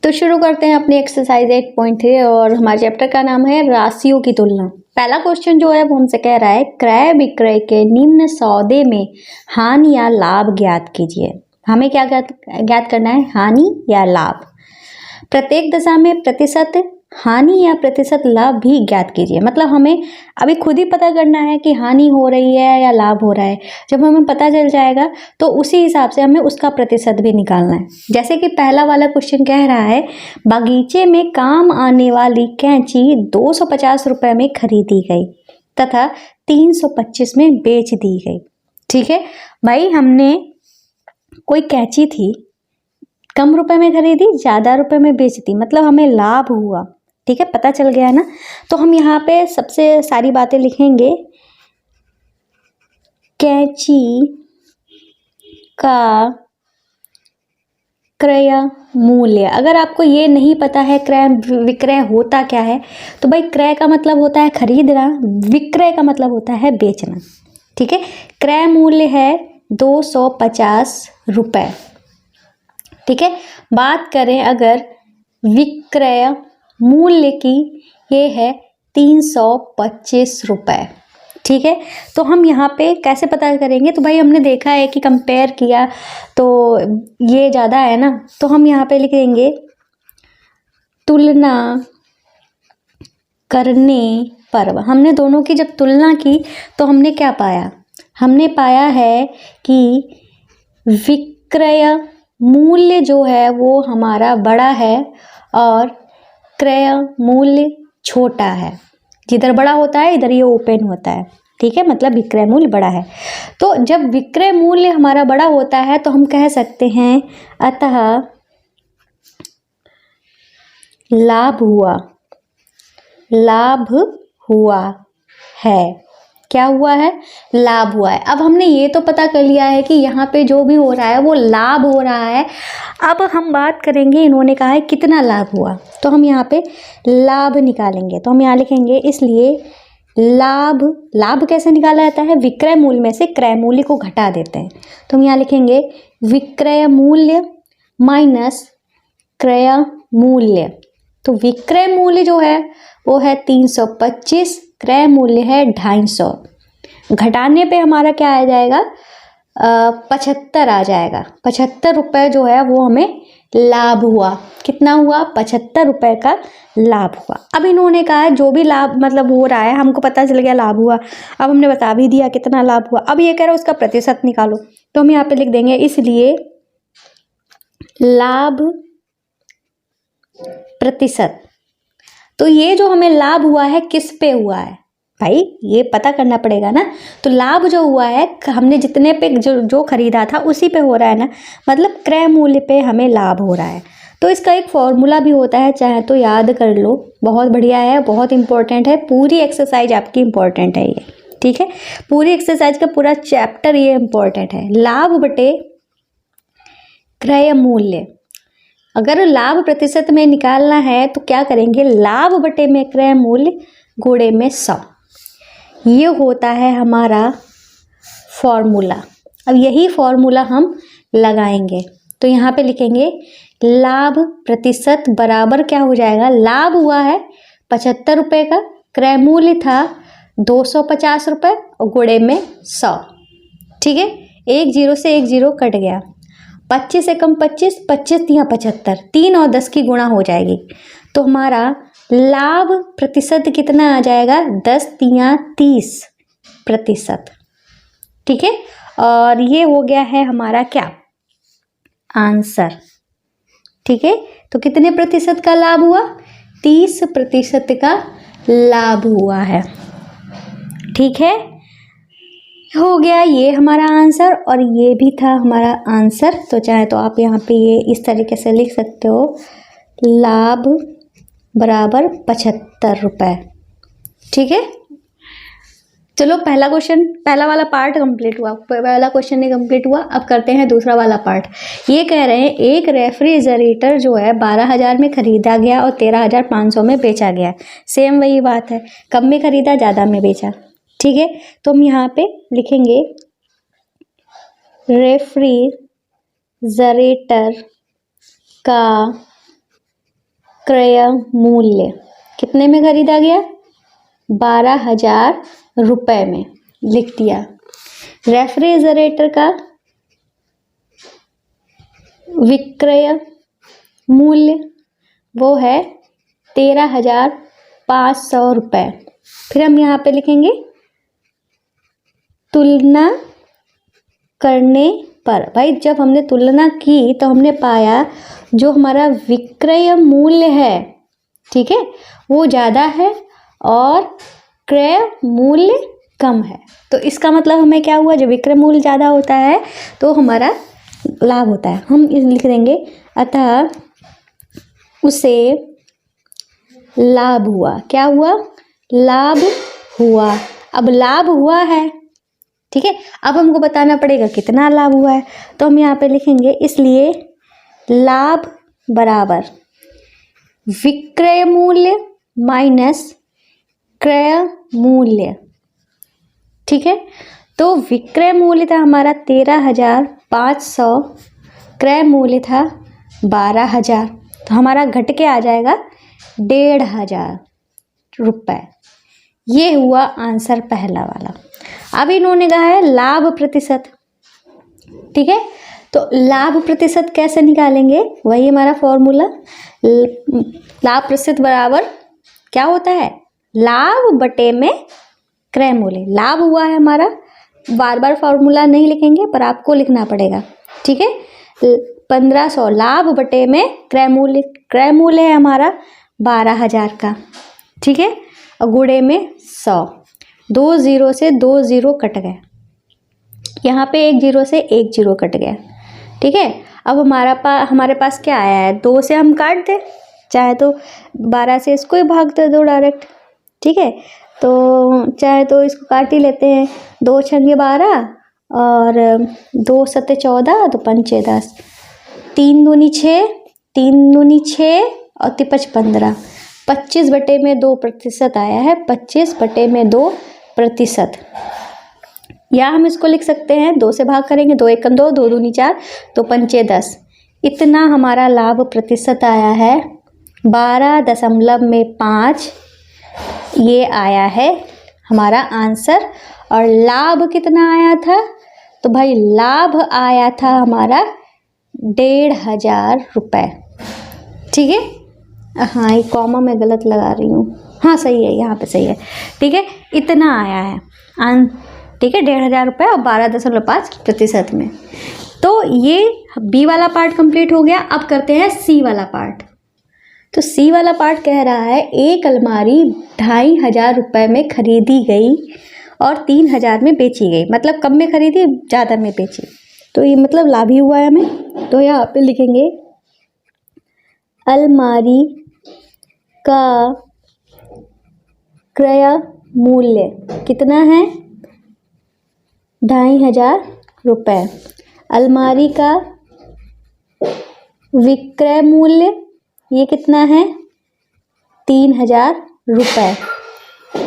तो शुरू करते हैं अपनी एक्सरसाइज 8.3 और हमारे चैप्टर का नाम है राशियों की तुलना। पहला क्वेश्चन जो है वो हमसे कह रहा है क्रय विक्रय के निम्न सौदे में हानि या लाभ ज्ञात कीजिए। हमें क्या ज्ञात करना है? हानि या लाभ। प्रत्येक दशा में प्रतिशत हानि या प्रतिशत लाभ भी ज्ञात कीजिए। मतलब हमें अभी खुद ही पता करना है कि हानि हो रही है या लाभ हो रहा है। जब हमें पता चल जाएगा तो उसी हिसाब से हमें उसका प्रतिशत भी निकालना है। जैसे कि पहला वाला क्वेश्चन कह रहा है बागीचे में काम आने वाली कैंची 250 रुपये में खरीदी गई तथा 325 में बेच दी गई। ठीक है भाई, हमने कोई कैंची थी, कम रुपए में खरीदी, ज़्यादा रुपए में बेच दी, मतलब हमें लाभ हुआ। ठीक है, पता चल गया है ना। तो हम यहाँ पे सबसे सारी बातें लिखेंगे। कैंची का क्रय मूल्य। अगर आपको ये नहीं पता है क्रय विक्रय होता क्या है, तो भाई क्रय का मतलब होता है खरीदना, विक्रय का मतलब होता है बेचना। ठीक है, क्रय मूल्य है 250 रुपये। ठीक है, बात करें अगर विक्रय मूल्य की, ये है 325 रुपये। ठीक है, तो हम यहाँ पे कैसे पता करेंगे? तो भाई हमने देखा है कि कंपेयर किया तो ये ज़्यादा है ना, तो हम यहाँ पे लिखेंगे तुलना करने पर। हमने दोनों की जब तुलना की तो हमने क्या पाया? हमने पाया है कि विक्रय मूल्य जो है वो हमारा बड़ा है और क्रय मूल्य छोटा है। जिधर बड़ा होता है इधर ये ओपन होता है। ठीक है, मतलब विक्रय मूल्य बड़ा है। तो जब विक्रय मूल्य हमारा बड़ा होता है तो हम कह सकते हैं अतः लाभ हुआ, लाभ हुआ है। क्या हुआ है? लाभ हुआ है। अब हमने ये तो पता कर लिया है कि यहाँ पे जो भी हो रहा है वो लाभ हो रहा है। अब हम बात करेंगे, इन्होंने कहा है कितना लाभ हुआ, तो हम यहाँ पे लाभ निकालेंगे। तो हम यहाँ लिखेंगे इसलिए लाभ। लाभ कैसे निकाला जाता है? विक्रय मूल्य में से क्रय मूल्य को घटा देते हैं। तो हम यहाँ लिखेंगे विक्रय मूल्य माइनस क्रय मूल्य। तो विक्रय मूल्य जो है वो है 325, क्रय मूल्य है 250। घटाने पे हमारा क्या आ जाएगा? 75 आ जाएगा। 75 रुपये जो है वो हमें लाभ हुआ। कितना हुआ? 75 रुपये का लाभ हुआ। अब इन्होंने कहा है जो भी लाभ मतलब हो रहा है, हमको पता चल गया लाभ हुआ। अब हमने बता भी दिया कितना लाभ हुआ। अब ये कह रहा है उसका प्रतिशत निकालो, तो हम यहाँ पे लिख देंगे इसलिए लाभ प्रतिशत। तो ये जो हमें लाभ हुआ है किस पे हुआ है भाई? ये पता करना पड़ेगा ना। तो लाभ जो हुआ है हमने जितने पे जो खरीदा था उसी पे हो रहा है ना, मतलब क्रय मूल्य पे हमें लाभ हो रहा है। तो इसका एक फॉर्मूला भी होता है, चाहे तो याद कर लो, बहुत बढ़िया है, बहुत इंपॉर्टेंट है। पूरी एक्सरसाइज आपकी इंपॉर्टेंट है ये। ठीक है, पूरी एक्सरसाइज का पूरा चैप्टर ये इंपॉर्टेंट है। लाभ बटे क्रय मूल्य। अगर लाभ प्रतिशत में निकालना है तो क्या करेंगे? लाभ बटे में क्रय मूल्य गुणे में 100। ये होता है हमारा फॉर्मूला। अब यही फॉर्मूला हम लगाएंगे। तो यहाँ पे लिखेंगे लाभ प्रतिशत बराबर क्या हो जाएगा? लाभ हुआ है 75 रुपये का, क्रय मूल्य था 250 रुपये और गुणे में 100। ठीक है, एक जीरो से एक जीरो कट गया। 25 से कम 25, 25 तियाँ 75, 3 और 10 की गुणा हो जाएगी। तो हमारा लाभ प्रतिशत कितना आ जाएगा? 10 तियाँ 30%। ठीक है, और ये हो गया है हमारा क्या? आंसर। ठीक है, तो कितने प्रतिशत का लाभ हुआ? 30% का लाभ हुआ है। ठीक है, हो गया ये हमारा आंसर और ये भी था हमारा आंसर। तो चाहे तो आप यहाँ पे ये इस तरीके से लिख सकते हो, लाभ बराबर 75 रुपये। ठीक है, चलो पहला क्वेश्चन, पहला वाला पार्ट कंप्लीट हुआ, पहला क्वेश्चन नहीं कंप्लीट हुआ। अब करते हैं दूसरा वाला पार्ट। ये कह रहे हैं एक रेफ्रिजरेटर जो है 12,000 में खरीदा गया और 13,500 में बेचा गया। सेम वही बात है, कम में खरीदा ज़्यादा में बेचा। ठीक है, तो हम यहाँ पे लिखेंगे रेफ्रिजरेटर का क्रय मूल्य कितने में खरीदा गया? 12,000 रुपए में लिख दिया। रेफ्रिजरेटर का विक्रय मूल्य वो है 13,500 रुपये। फिर हम यहाँ पे लिखेंगे तुलना करने पर। भाई जब हमने तुलना की तो हमने पाया जो हमारा विक्रय मूल्य है, ठीक है, वो ज़्यादा है और क्रय मूल्य कम है। तो इसका मतलब हमें क्या हुआ? जब विक्रय मूल्य ज़्यादा होता है तो हमारा लाभ होता है। हम इस लिख देंगे अतः उसे लाभ हुआ। क्या हुआ? लाभ हुआ। अब लाभ हुआ है, ठीक है। अब हमको बताना पड़ेगा कितना लाभ हुआ है। तो हम यहाँ पे लिखेंगे इसलिए लाभ बराबर विक्रय मूल्य माइनस क्रय मूल्य, ठीक है। तो विक्रय मूल्य था हमारा 13,500, क्रय मूल्य था 12,000, तो हमारा घट के आ जाएगा 1,500 रुपये। ये हुआ आंसर पहला वाला। अब इन्होंने कहा है लाभ प्रतिशत, ठीक है। तो लाभ प्रतिशत कैसे निकालेंगे? वही हमारा फॉर्मूला, लाभ प्रतिशत बराबर क्या होता है? लाभ बटे में क्रय मूल्य। लाभ हुआ है हमारा, बार बार फॉर्मूला नहीं लिखेंगे पर आपको लिखना पड़ेगा, ठीक है। 1500 लाभ बटे में क्रय मूल्य। क्रय मूल्य है हमारा 12,000 का, ठीक है, और गुणे में 100। 2 जीरो से 2 जीरो कट गए, यहाँ पे 1 जीरो से 1 जीरो कट गया, ठीक है। अब हमारे पास क्या आया है? 2 से हम काट दें, चाहे तो 12 से इसको ही भाग दे दो डायरेक्ट, ठीक है। तो चाहे तो इसको काट ही लेते हैं। 2 छंगे 12 और 2 सत्ते 14, तो 5 10, 3 दूनी 6, 3 दूनी 6 और 5 15। 25 बटे में 2% आया है, 25 बटे में 2%। या हम इसको लिख सकते हैं 2 से भाग करेंगे, 2 1 2, 2 दूनी 4, तो 5 10। इतना हमारा लाभ प्रतिशत आया है 12.5। ये आया है हमारा आंसर। और लाभ कितना आया था? तो भाई लाभ आया था हमारा 1,500 रुपये, ठीक है। हाँ, ये कॉमा मैं गलत लगा रही हूँ, हाँ सही है, यहाँ पे सही है, ठीक है। इतना आया है ठीक है, 1,500 रुपये और 12.5% में। तो ये बी वाला पार्ट कंप्लीट हो गया। अब करते हैं सी वाला पार्ट। तो सी वाला पार्ट कह रहा है एक अलमारी 2,500 रुपये में खरीदी गई और 3,000 में बेची गई। मतलब कम में खरीदी, ज़्यादा में बेची, तो ये मतलब लाभ ही हुआ है हमें। तो यहाँ पे लिखेंगे अलमारी का क्रय मूल्य कितना है? 2,500 रुपये। अलमारी का विक्रय मूल्य ये कितना है? 3,000 रुपये,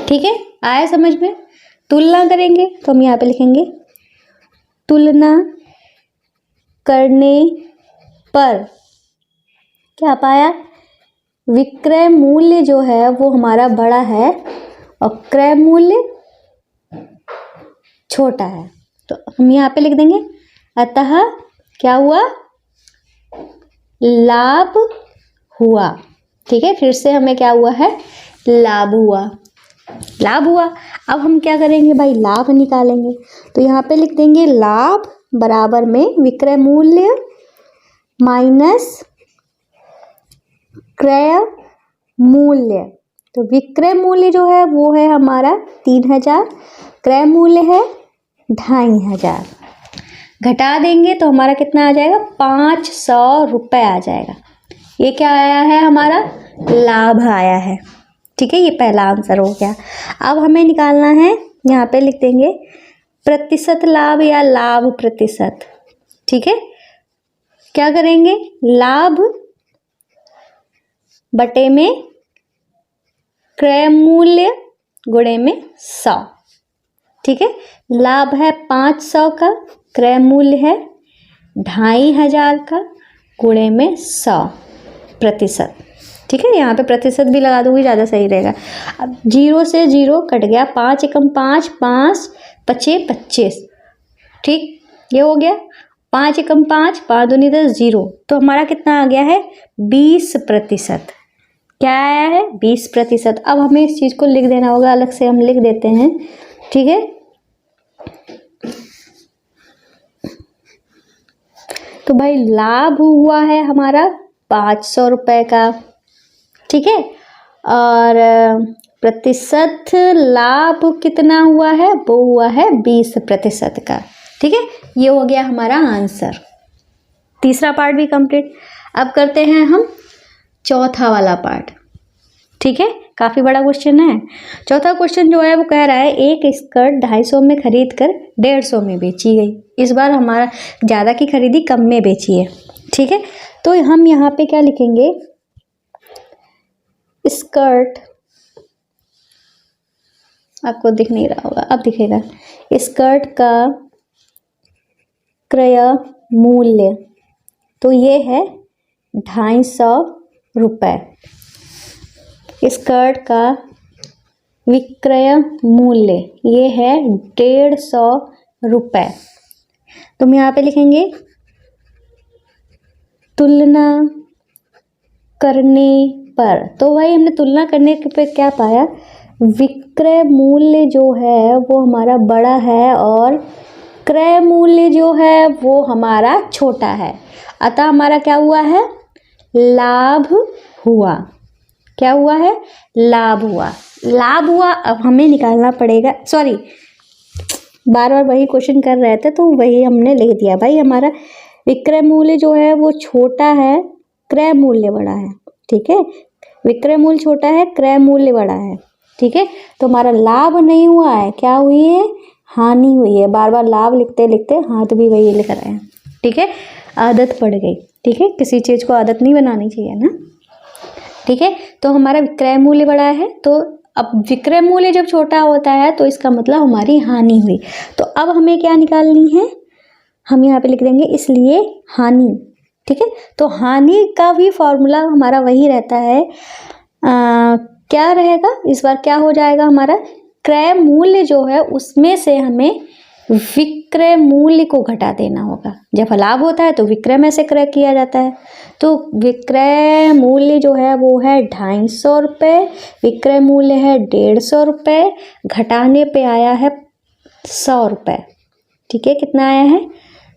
ठीक है। आया समझ में? तुलना करेंगे तो हम यहाँ पे लिखेंगे तुलना करने पर क्या पाया? विक्रय मूल्य जो है वो हमारा बड़ा है और क्रय मूल्य छोटा है। तो हम यहाँ पे लिख देंगे अतः क्या हुआ? लाभ हुआ, ठीक है। फिर से हमें क्या हुआ है? लाभ हुआ, लाभ हुआ। अब हम क्या करेंगे भाई? लाभ निकालेंगे। तो यहाँ पे लिख देंगे लाभ बराबर में विक्रय मूल्य माइनस क्रय मूल्य। तो विक्रय मूल्य जो है वो है हमारा 3,000, क्रय मूल्य है 2,500। घटा देंगे तो हमारा कितना आ जाएगा? 500 रुपये आ जाएगा। ये क्या आया है? हमारा लाभ आया है, ठीक है। ये पहला आंसर हो गया। अब हमें निकालना है, यहाँ पे लिख देंगे प्रतिशत लाभ या लाभ प्रतिशत, ठीक है। क्या करेंगे? लाभ बटे में क्रय मूल्य गुणे में 100, ठीक है। लाभ है 500 का, क्रय मूल्य है 2,500 का, गुणे में 100%। ठीक है, यहाँ पे प्रतिशत भी लगा दूंगी, ज़्यादा सही रहेगा। अब 0 से 0 कट गया, 5 एकम 5, 5 पचे 25, ठीक, ये हो गया। 5 एकम 5, 5 दूनी 10, 0, तो हमारा कितना आ गया है 20%। क्या आया है 20%। अब हमें इस चीज़ को लिख देना होगा, अलग से हम लिख देते हैं, ठीक है। तो भाई लाभ हुआ है हमारा 500 रुपये का, ठीक है, और प्रतिशत लाभ कितना हुआ है, वो हुआ है 20% का, ठीक है। ये हो गया हमारा आंसर। तीसरा पार्ट भी कंप्लीट। अब करते हैं हम चौथा वाला पार्ट, ठीक है, काफ़ी बड़ा क्वेश्चन है। चौथा क्वेश्चन जो है वो कह रहा है एक स्कर्ट 250 में खरीद कर 150 में बेची गई। इस बार हमारा ज़्यादा की खरीदी कम में बेची है, ठीक है। तो हम यहाँ पे क्या लिखेंगे, स्कर्ट, आपको दिख नहीं रहा होगा, अब दिखेगा, स्कर्ट का क्रय मूल्य, तो ये है 250 रुपये। स्कर्ट का विक्रय मूल्य ये है 150 रुपये। तो हम यहाँ पे लिखेंगे तुलना करने पर, तो भाई हमने तुलना करने पे क्या पाया, विक्रय मूल्य जो है वो हमारा बड़ा है और क्रय मूल्य जो है वो हमारा छोटा है, अतः हमारा क्या हुआ है, लाभ हुआ। क्या हुआ है, लाभ हुआ। लाभ हुआ, अब हमें निकालना पड़ेगा, सॉरी बार बार वही क्वेश्चन कर रहे थे तो वही हमने लिख दिया। भाई हमारा विक्रय मूल्य जो है वो छोटा है, क्रय मूल्य बड़ा है, ठीक है। विक्रय मूल्य छोटा है, क्रय मूल्य बड़ा है, ठीक है। तो हमारा लाभ नहीं हुआ है, क्या हुई है, हानि हुई है। बार बार लाभ लिखते लिखते हाथ भी वही लिख रहे हैं, ठीक है, आदत पड़ गई, ठीक है। किसी चीज़ को आदत नहीं बनानी चाहिए ना, ठीक है। तो हमारा विक्रय मूल्य बड़ा है, तो अब विक्रय मूल्य जब छोटा होता है तो इसका मतलब हमारी हानि हुई। तो अब हमें क्या निकालनी है, हम यहाँ पे लिख देंगे इसलिए हानि, ठीक है। तो हानि का भी फॉर्मूला हमारा वही रहता है, क्या रहेगा इस बार, क्या हो जाएगा हमारा, क्रय मूल्य जो है उसमें से हमें विक्रय मूल्य को घटा देना होगा। जब लाभ होता है तो विक्रय में से क्रय किया जाता है, तो विक्रय मूल्य जो है वो है 250 रुपये, विक्रय मूल्य है 150 रुपये, घटाने पे आया है 100 रुपये, ठीक है। कितना आया है,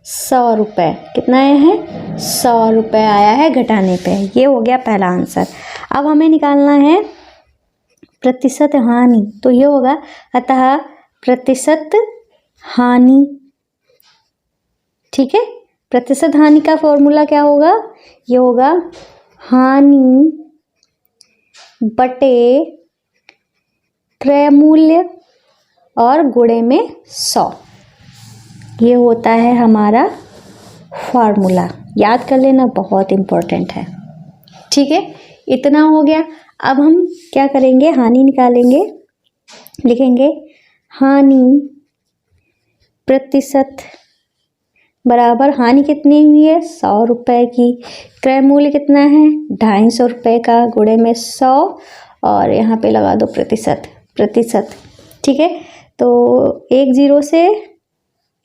100 रुपये। कितना आया है, 100 रुपये आया है घटाने पे। ये हो गया पहला आंसर। अब हमें निकालना है प्रतिशत हानि, तो ये होगा अतः प्रतिशत हानि, ठीक है। प्रतिशत हानि का फॉर्मूला क्या होगा, ये होगा हानि बटे क्रय मूल्य और गुणे में 100, ये होता है हमारा फॉर्मूला। याद कर लेना, बहुत इम्पोर्टेंट है, ठीक है। इतना हो गया। अब हम क्या करेंगे, हानि निकालेंगे, लिखेंगे हानि प्रतिशत बराबर, हानि कितनी हुई है 100 रुपये की, क्रय मूल्य कितना है 250 रुपये का, गुणे में 100 और यहाँ पे लगा दो प्रतिशत, ठीक है। तो 1 0 से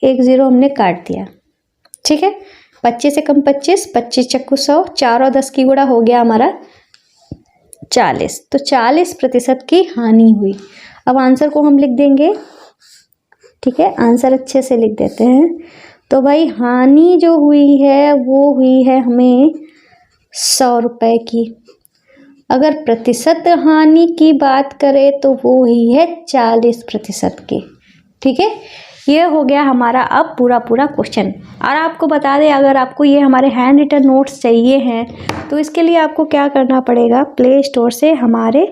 1 0 हमने काट दिया, ठीक है। 25 से कम 25, 25 चक्कू 100, 4 और 10 की गुणा हो गया हमारा 40, तो 40% की हानि हुई। अब आंसर को हम लिख देंगे, ठीक है, आंसर अच्छे से लिख देते हैं। तो भाई हानि जो हुई है वो हुई है हमें 100 रुपये की। अगर प्रतिशत हानि की बात करें तो वो हुई है 40% की, ठीक है। ये हो गया हमारा अब पूरा क्वेश्चन। और आपको बता दें, अगर आपको ये हमारे हैंड रिटन नोट्स चाहिए हैं तो इसके लिए आपको क्या करना पड़ेगा, प्ले स्टोर से हमारे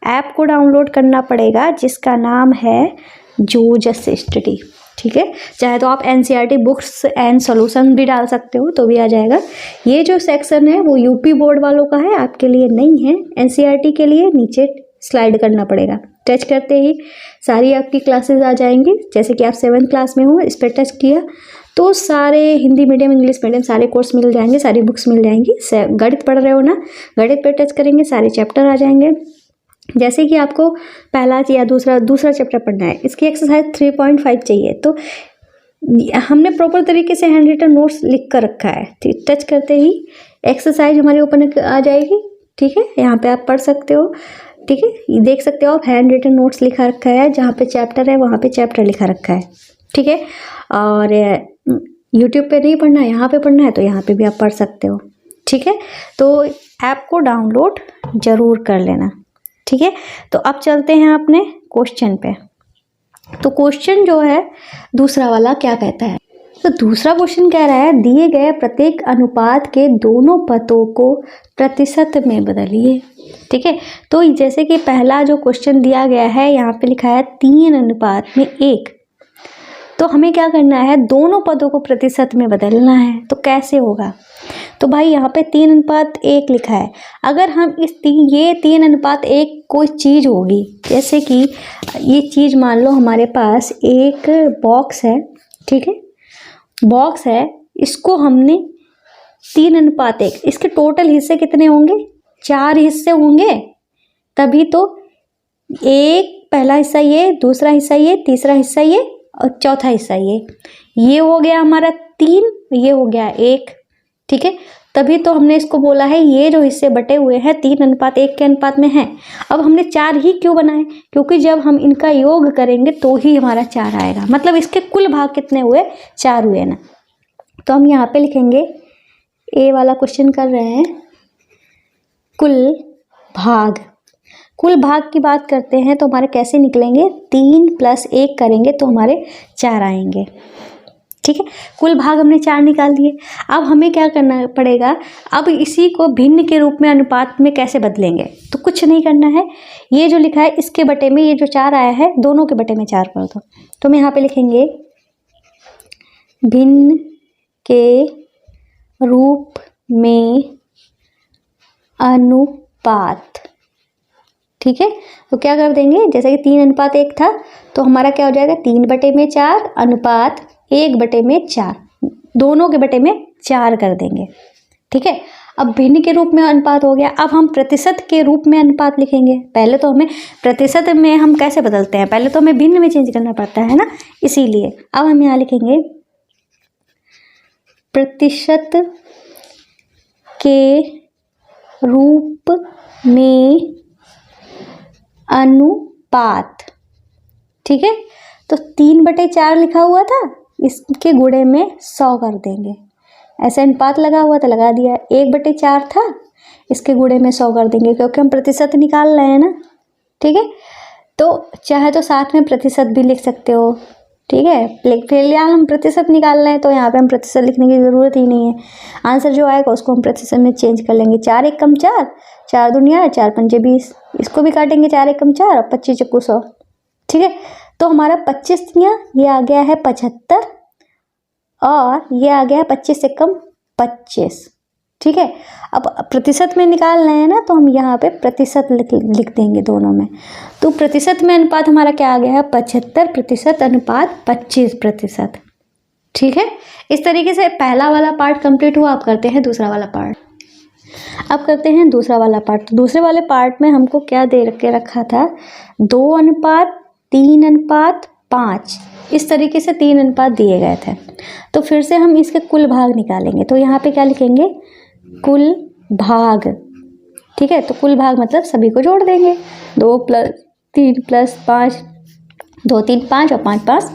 ऐप को डाउनलोड करना पड़ेगा जिसका नाम है जोजस स्टडी, ठीक है। चाहे तो आप NCERT बुक्स एंड सॉल्यूशन भी डाल सकते हो तो भी आ जाएगा। ये जो सेक्शन है वो यूपी बोर्ड वालों का है, आपके लिए नहीं है। NCERT के लिए नीचे स्लाइड करना पड़ेगा, टच करते ही सारी आपकी क्लासेस आ जाएंगी। जैसे कि आप 7th क्लास में हो, इस पर टच किया तो सारे हिंदी मीडियम इंग्लिश मीडियम सारे कोर्स मिल जाएंगे, सारी बुक्स मिल जाएंगी। गणित पढ़ रहे हो ना, गणित पे टच करेंगे, सारे चैप्टर आ जाएंगे। जैसे कि आपको पहला या दूसरा चैप्टर पढ़ना है, इसकी एक्सरसाइज 3.5 चाहिए, तो हमने प्रॉपर तरीके से हैंड रिटन नोट्स लिख कर रखा है। टच करते ही एक्सरसाइज हमारी ओपन आ जाएगी, ठीक है। यहाँ पे आप पढ़ सकते हो, ठीक है, देख सकते हो आप हैंड रिटन नोट्स लिखा रखा है, जहाँ पे चैप्टर है वहाँ पे चैप्टर लिखा रखा है, ठीक है। और यूट्यूब पे नहीं पढ़ना है, यहाँ पे पढ़ना है, तो यहाँ पे भी आप पढ़ सकते हो, ठीक है। तो ऐप को डाउनलोड जरूर कर लेना, ठीक है। तो अब चलते हैं अपने क्वेश्चन पे। तो क्वेश्चन जो है दूसरा वाला क्या कहता है, तो दूसरा क्वेश्चन कह रहा है दिए गए प्रत्येक अनुपात के दोनों पदों को प्रतिशत में बदलिए, ठीक है। तो जैसे कि पहला जो क्वेश्चन दिया गया है, यहाँ पे लिखा है 3:1, तो हमें क्या करना है, दोनों पदों को प्रतिशत में बदलना है। तो कैसे होगा, तो भाई यहाँ पे 3:1 लिखा है। अगर हम ये 3:1 कोई चीज़ होगी, जैसे कि ये चीज़ मान लो हमारे पास एक बॉक्स है, ठीक है, बॉक्स है, इसको हमने 3:1, इसके टोटल हिस्से कितने होंगे, 4 हिस्से होंगे, तभी तो एक पहला हिस्सा ये, दूसरा हिस्सा ये, तीसरा हिस्सा ये और चौथा हिस्सा ये हो गया हमारा 3, ये हो गया 1, ठीक है। तभी तो हमने इसको बोला है ये जो हिस्से बटे हुए हैं 3:1 के अनुपात में है। अब हमने 4 ही क्यों बनाए, क्योंकि जब हम इनका योग करेंगे तो ही हमारा 4 आएगा, मतलब इसके कुल भाग कितने हुए, 4 हुए ना। तो हम यहाँ पे लिखेंगे, ए वाला क्वेश्चन कर रहे हैं, कुल भाग की बात करते हैं तो हमारे कैसे निकलेंगे, 3 + 1 करेंगे तो हमारे 4 आएंगे, ठीक है। कुल भाग हमने 4 निकाल दिए। अब हमें क्या करना पड़ेगा, अब इसी को भिन्न के रूप में अनुपात में कैसे बदलेंगे, तो कुछ नहीं करना है, ये जो लिखा है इसके बटे में ये जो 4 आया है दोनों के बटे में 4 कर दो। तो हम यहाँ पे लिखेंगे भिन्न के रूप में अनुपात, ठीक है। तो क्या कर देंगे, जैसे कि 3:1 था तो हमारा क्या हो जाएगा, 3/4 अनुपात 1/4, दोनों के बटे में 4 कर देंगे, ठीक है। अब भिन्न के रूप में अनुपात हो गया। अब हम प्रतिशत के रूप में अनुपात लिखेंगे। पहले तो हमें प्रतिशत में हम कैसे बदलते हैं, पहले तो हमें भिन्न में चेंज करना पड़ता है ना, इसीलिए अब हम यहाँ लिखेंगे प्रतिशत के रूप में अनुपात, ठीक है। तो 3/4 लिखा हुआ था, इसके गुणे में 100 कर देंगे, ऐसे अनुपात लगा हुआ था, लगा दिया। 1/4 था, इसके गुणे में 100 कर देंगे, क्योंकि हम प्रतिशत निकाल रहे हैं ना, ठीक है। तो चाहे तो साथ में प्रतिशत भी लिख सकते हो, ठीक है। फिलहाल हम प्रतिशत निकाल रहे हैं तो यहाँ पे हम प्रतिशत लिखने की ज़रूरत ही नहीं है। आंसर जो आएगा उसको हम प्रतिशत में चेंज कर लेंगे। 4 × 4, 4 दूनिया 4 पंजे 20, इसको भी काटेंगे 4 × 4 और 25 × 100, ठीक है। तो हमारा 25 ये आ गया है 75 और ये आ गया है 25 से कम 25, ठीक है। अब प्रतिशत में निकाल रहे हैं ना, तो हम यहाँ पे प्रतिशत लिख देंगे दोनों में। तो प्रतिशत में अनुपात हमारा क्या आ गया है, 75% अनुपात 25%, ठीक है। इस तरीके से पहला वाला पार्ट कंप्लीट हुआ। अब करते हैं दूसरा वाला पार्ट। तो दूसरे वाले पार्ट में हमको क्या दे के रखा था, 2:3:5, इस तरीके से 3 अनुपात दिए गए थे। तो फिर से हम इसके कुल भाग निकालेंगे। तो यहाँ पे क्या लिखेंगे, कुल भाग, ठीक है। तो कुल भाग मतलब सभी को जोड़ देंगे, 2 + 3 + 5, 2 3 5 और 5 5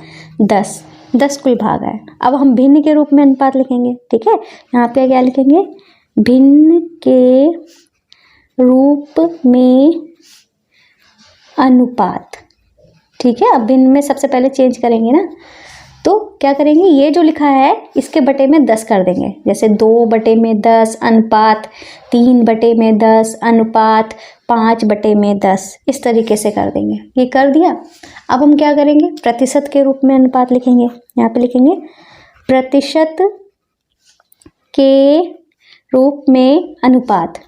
10 कुल भाग है। अब हम भिन्न के रूप में अनुपात लिखेंगे, ठीक है। यहाँ पे क्या लिखेंगे, भिन्न के रूप में अनुपात, ठीक है। अब भिन्न में सबसे पहले चेंज करेंगे ना, तो क्या करेंगे, ये जो लिखा है इसके बटे में 10 कर देंगे। जैसे 2/10 अनुपात 3/10 अनुपात 5/10, इस तरीके से कर देंगे। ये कर दिया। अब हम क्या करेंगे, प्रतिशत के रूप में अनुपात लिखेंगे। यहाँ पे लिखेंगे प्रतिशत के रूप में अनुपात।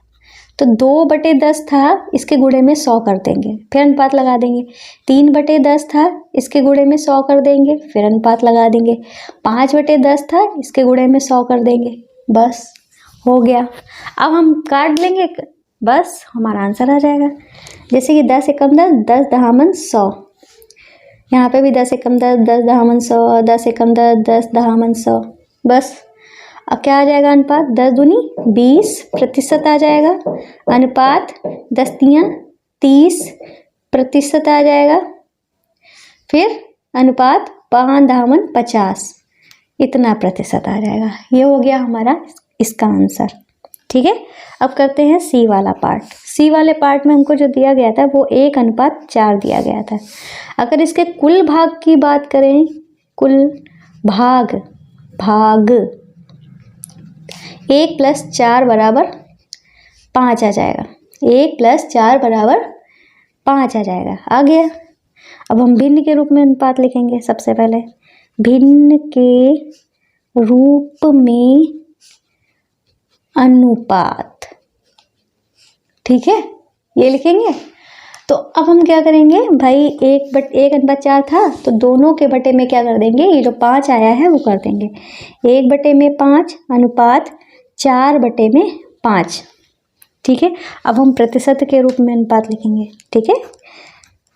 तो 2/10 था, इसके गुणे में 100 कर देंगे, फिर अनुपात लगा देंगे। 3/10 था, इसके गुणे में 100 कर देंगे, फिर अनुपात लगा देंगे। 5/10 था, इसके गुणे में 100 कर देंगे, बस हो गया। अब हम काट लेंगे, बस हमारा आंसर आ जाएगा। जैसे कि 10 एकम 10, 10 दहामन 100, यहाँ पे भी 10 एकम 10, 10 दहामन 100, 10 एकम 10, 10 दहामन 100, बस। अब क्या आ जाएगा अनुपात, 10 दूनी 20% आ जाएगा। अनुपात 10 तियाँ 30% आ जाएगा। फिर अनुपात 5 दहामन 50, इतना प्रतिशत आ जाएगा। ये हो गया हमारा इसका आंसर। ठीक है, अब करते हैं सी वाला पार्ट। सी वाले पार्ट में हमको जो दिया गया था वो 1:4 दिया गया था। अगर इसके कुल भाग की बात करें, कुल भाग 1 + 4 = 5 आ जाएगा। 1 + 4 = 5 आ जाएगा, आ गया। अब हम भिन्न के रूप में अनुपात लिखेंगे। सबसे पहले भिन्न के रूप में अनुपात, ठीक है, ये लिखेंगे। तो अब हम क्या करेंगे भाई, 1:4 था तो दोनों के बटे में क्या कर देंगे, ये जो 5 आया है वो कर देंगे। 1/5 अनुपात 4/5, ठीक है। अब हम प्रतिशत के रूप में अनुपात लिखेंगे, ठीक है।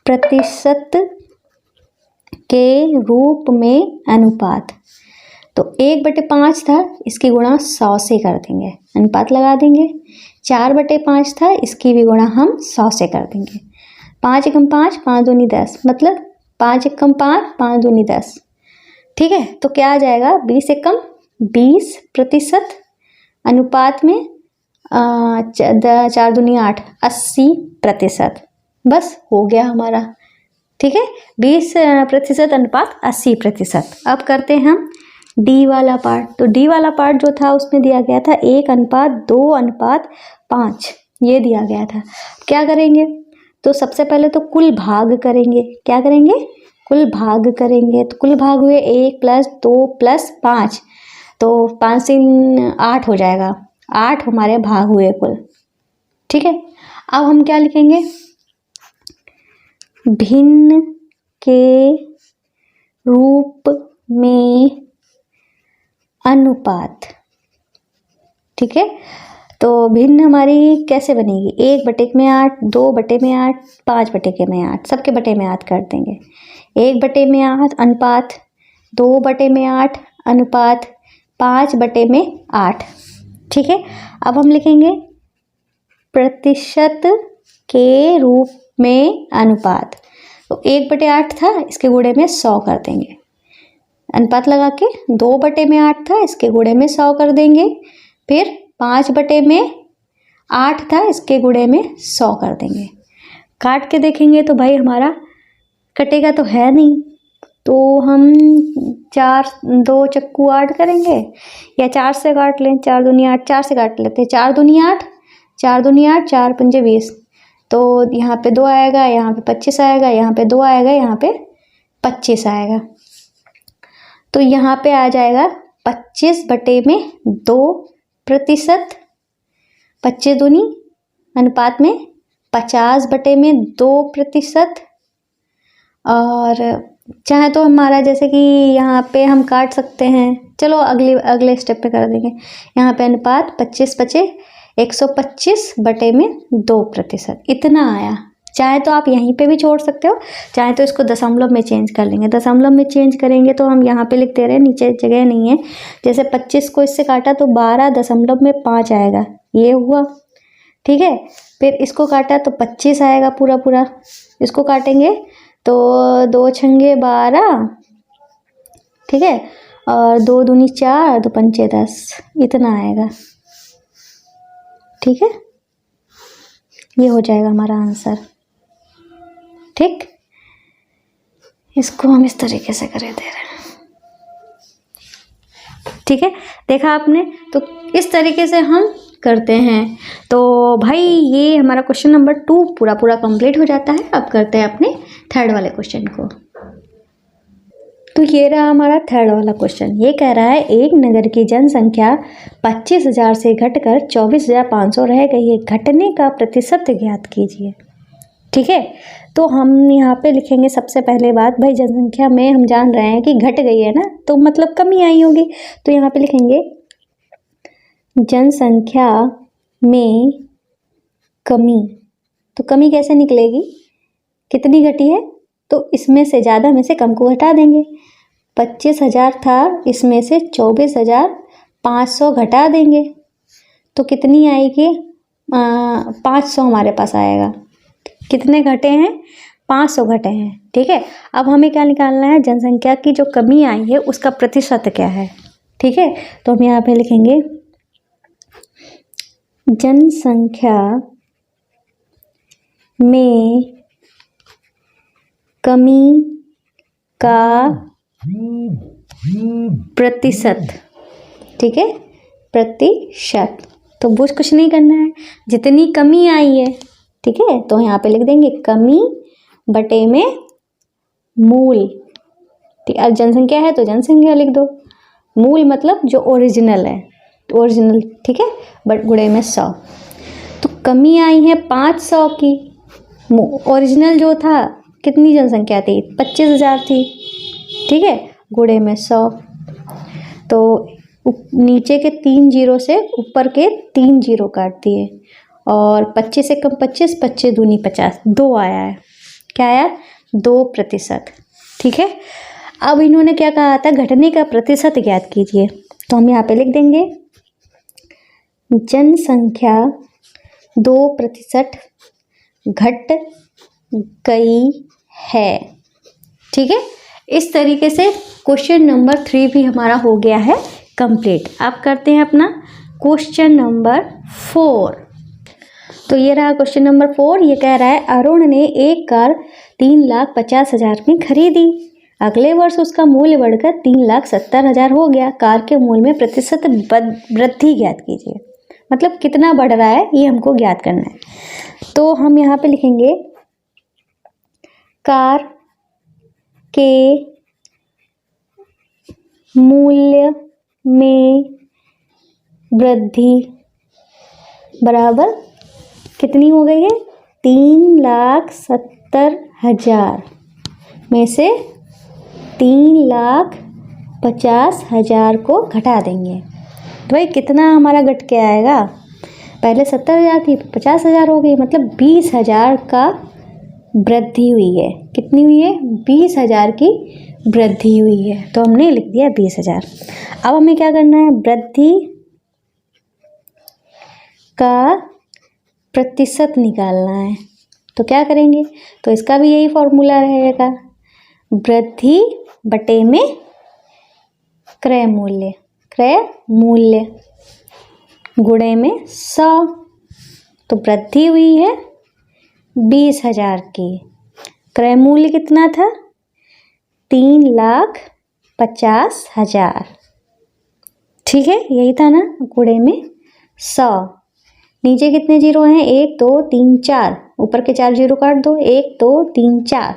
प्रतिशत के रूप में अनुपात, तो 1/5 था, इसकी गुणा 100 से कर देंगे, अनुपात लगा देंगे। 4/5 था, इसकी भी गुणा हम 100 से कर देंगे। 5 एकम 5, 5 दूनी 10, मतलब 5 एकम 5, 5 दूनी 10, ठीक है। तो क्या आ जाएगा, 20 एकम 20% अनुपात में 4 दूनी 8, 80%, बस हो गया हमारा। ठीक है, 20% अनुपात 80%। अब करते हैं हम डी वाला पार्ट। तो डी वाला पार्ट जो था उसमें दिया गया था 1:2:5, ये दिया गया था। क्या करेंगे, तो सबसे पहले तो कुल भाग करेंगे। क्या करेंगे, कुल भाग करेंगे। तो कुल भाग हुए 1 + 2 + 5, तो 5 से 8 हो जाएगा, 8 हमारे भाग हुए कुल, ठीक है। अब हम क्या लिखेंगे, भिन्न के रूप में अनुपात, ठीक है। तो भिन्न हमारी कैसे बनेगी, 1/8, 2/8, 5/8, सबके बटे में 8 कर देंगे। 1/8 अनुपात 2/8 अनुपात 5/8, ठीक है। अब हम लिखेंगे प्रतिशत के रूप में अनुपात। तो 1/8 था, इसके गुणे में 100 कर देंगे, अनुपात लगा के। 2/8 था, इसके गुणे में 100 कर देंगे। फिर 5/8 था, इसके गुणे में 100 कर देंगे। काट के देखेंगे तो भाई हमारा कटेगा तो है नहीं, तो हम 2 चक्कू 8 करेंगे, या 4 से काट लें। 4 दूनी 8, 4 से काट लेते हैं। 4 दूनी 8, 4 दूनी 8, 4 पंजे 20, तो यहाँ पे 2 आएगा, यहाँ पे 25 आएगा, यहाँ पे 2 आएगा, यहाँ पे 25 आएगा। तो यहाँ पे आ जाएगा 25/2%। 25 दूनी अनुपात में 50/2%। और चाहे तो हमारा जैसे कि यहाँ पे हम काट सकते हैं, चलो अगले स्टेप पे कर देंगे। यहाँ पे अनुपात 25/5 125/2%, इतना आया। चाहे तो आप यहीं पे भी छोड़ सकते हो, चाहे तो इसको दशमलव में चेंज कर लेंगे। दशमलव में चेंज करेंगे तो हम यहाँ पे लिख दे रहे हैं, नीचे जगह नहीं है। जैसे 25 को इससे काटा तो 12.5 आएगा, ये हुआ, ठीक है। फिर इसको काटा तो 25 आएगा पूरा पूरा। इसको काटेंगे तो 2 छंगे 12, ठीक है, और 2 दूनी 4, 2 पंचे 10, इतना आएगा, ठीक है। ये हो जाएगा हमारा आंसर, ठीक। इसको हम इस तरीके से कर दे रहे हैं, ठीक है। देखा आपने, तो इस तरीके से हम करते हैं। तो भाई ये हमारा क्वेश्चन नंबर 2 पूरा कंप्लीट हो जाता है। अब करते हैं अपने थर्ड वाले क्वेश्चन को। तो ये रहा हमारा थर्ड वाला क्वेश्चन। ये कह रहा है एक नगर की जनसंख्या 25,000 से घटकर 24,500 रह गई है, घटने का प्रतिशत ज्ञात कीजिए। ठीक है, तो हम यहाँ पे लिखेंगे सबसे पहले बात, भाई जनसंख्या में हम जान रहे हैं कि घट गई है ना, तो मतलब कमी आई होगी। तो यहाँ पे लिखेंगे जनसंख्या में कमी। तो कमी कैसे निकलेगी, कितनी घटी है, तो इसमें से ज़्यादा में से कम को हटा देंगे। 25,000 था, इसमें से 24,500 घटा देंगे तो कितनी आएगी, 500 हमारे पास आएगा। कितने घटे हैं, 500 घटे हैं। ठीक है, अब हमें क्या निकालना है, जनसंख्या की जो कमी आई है उसका प्रतिशत क्या है। ठीक है, तो हम यहाँ पे लिखेंगे जनसंख्या में कमी का प्रतिशत। ठीक है, प्रतिशत, तो वो कुछ नहीं करना है, जितनी कमी आई है। ठीक है, तो यहाँ पे लिख देंगे कमी बटे में मूल। ठीक, अब जनसंख्या है तो जनसंख्या लिख दो, मूल मतलब जो ओरिजिनल है, ओरिजिनल। ठीक है, बट गुणे में 100। तो कमी आई है 500 की, ओरिजिनल जो था कितनी जनसंख्या थी, 25,000 थी। ठीक है, गुणे में 100। तो नीचे के 3 जीरो से ऊपर के 3 जीरो काट दिए, और 25 से कम 25, 25 दूनी 50, 2 आया है। क्या आया, 2%। ठीक है, अब इन्होंने क्या कहा था, घटने का प्रतिशत ज्ञात कीजिए। तो हम यहाँ पे लिख देंगे जनसंख्या 2% घट गई है। ठीक है, इस तरीके से क्वेश्चन नंबर 3 भी हमारा हो गया है कंप्लीट। अब करते हैं अपना क्वेश्चन नंबर 4। तो ये रहा क्वेश्चन नंबर 4। ये कह रहा है अरुण ने एक कार 3,50,000 में खरीदी, अगले वर्ष उसका मूल्य बढ़कर 3,70,000 हो गया, कार के मूल्य में प्रतिशत वृद्धि ज्ञात कीजिए। मतलब कितना बढ़ रहा है ये हमको ज्ञात करना है। तो हम यहाँ पे लिखेंगे कार के मूल्य में वृद्धि बराबर कितनी हो गई है, 3,70,000 में से 3,50,000 को घटा देंगे। तो भाई कितना हमारा घट के आएगा, पहले 70,000 थी, 50,000 हो गई, मतलब 20,000 का वृद्धि हुई है। कितनी हुई है, 20,000 की वृद्धि हुई है। तो हमने लिख दिया 20,000। अब हमें क्या करना है, वृद्धि का प्रतिशत निकालना है। तो क्या करेंगे, तो इसका भी यही फॉर्मूला रहेगा, वृद्धि बटे में क्रय मूल्य, क्रय मूल्य गुणे में 100। तो वृद्धि हुई है 20,000 की, क्रय मूल्य कितना था, 3,50,000। ठीक है, यही था ना, गुणे में 100। नीचे कितने जीरो हैं, 1 2 3 4, ऊपर के 4 जीरो काट दो, 1 2 3 4।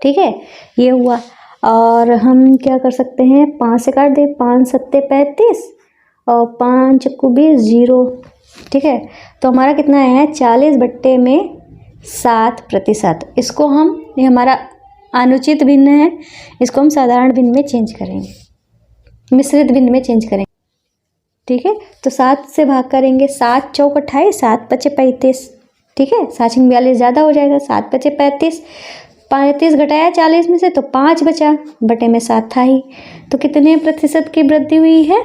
ठीक है, ये हुआ। और हम क्या कर सकते हैं, 5 से काट दे, 5 सत्ते 35 और 5 चक्कू 20 जीरो। ठीक है, तो हमारा कितना है, 40 बट्टे में 7%। इसको हम, ये हमारा अनुचित भिन्न है, इसको हम साधारण भिन्न में चेंज करेंगे, मिश्रित भिन्न में चेंज करेंगे। ठीक है, तो 7 से भाग करेंगे, 7 चौक 28, 7 पचे 35। ठीक है, 7 छिंग 42 ज़्यादा हो जाएगा, 7 पचे 35, 35 घटाया 40 में से तो 5 बचा, बटे में 7 था ही। तो कितने प्रतिशत की वृद्धि हुई है।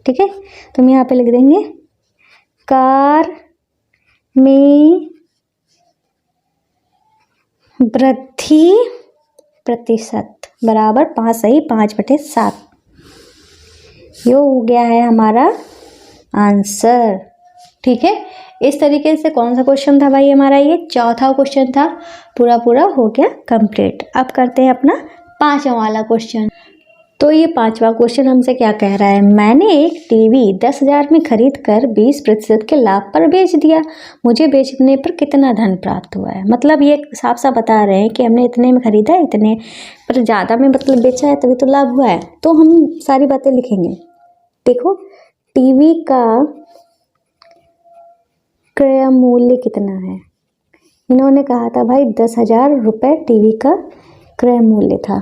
ठीक है, तो हम यहाँ पे लिख देंगे कार में वृद्धि प्रतिशत बराबर 5 सही 5/7। ये हो गया है हमारा आंसर। ठीक है, इस तरीके से कौन सा क्वेश्चन था भाई हमारा, ये चौथा क्वेश्चन था, पूरा हो गया कंप्लीट। अब करते हैं अपना 5वां वाला क्वेश्चन। तो ये 5वां क्वेश्चन हमसे क्या कह रहा है, मैंने एक टीवी 10,000 में खरीद कर 20% के लाभ पर बेच दिया, मुझे बेचने पर कितना धन प्राप्त हुआ है। मतलब ये साफ साफ बता रहे हैं कि हमने इतने में खरीदा है, इतने पर ज़्यादा में मतलब बेचा है, तभी तो लाभ हुआ है। तो हम सारी बातें लिखेंगे। देखो, टीवी का क्रय मूल्य कितना है, इन्होंने कहा था भाई 10,000 रुपये टीवी का क्रय मूल्य था,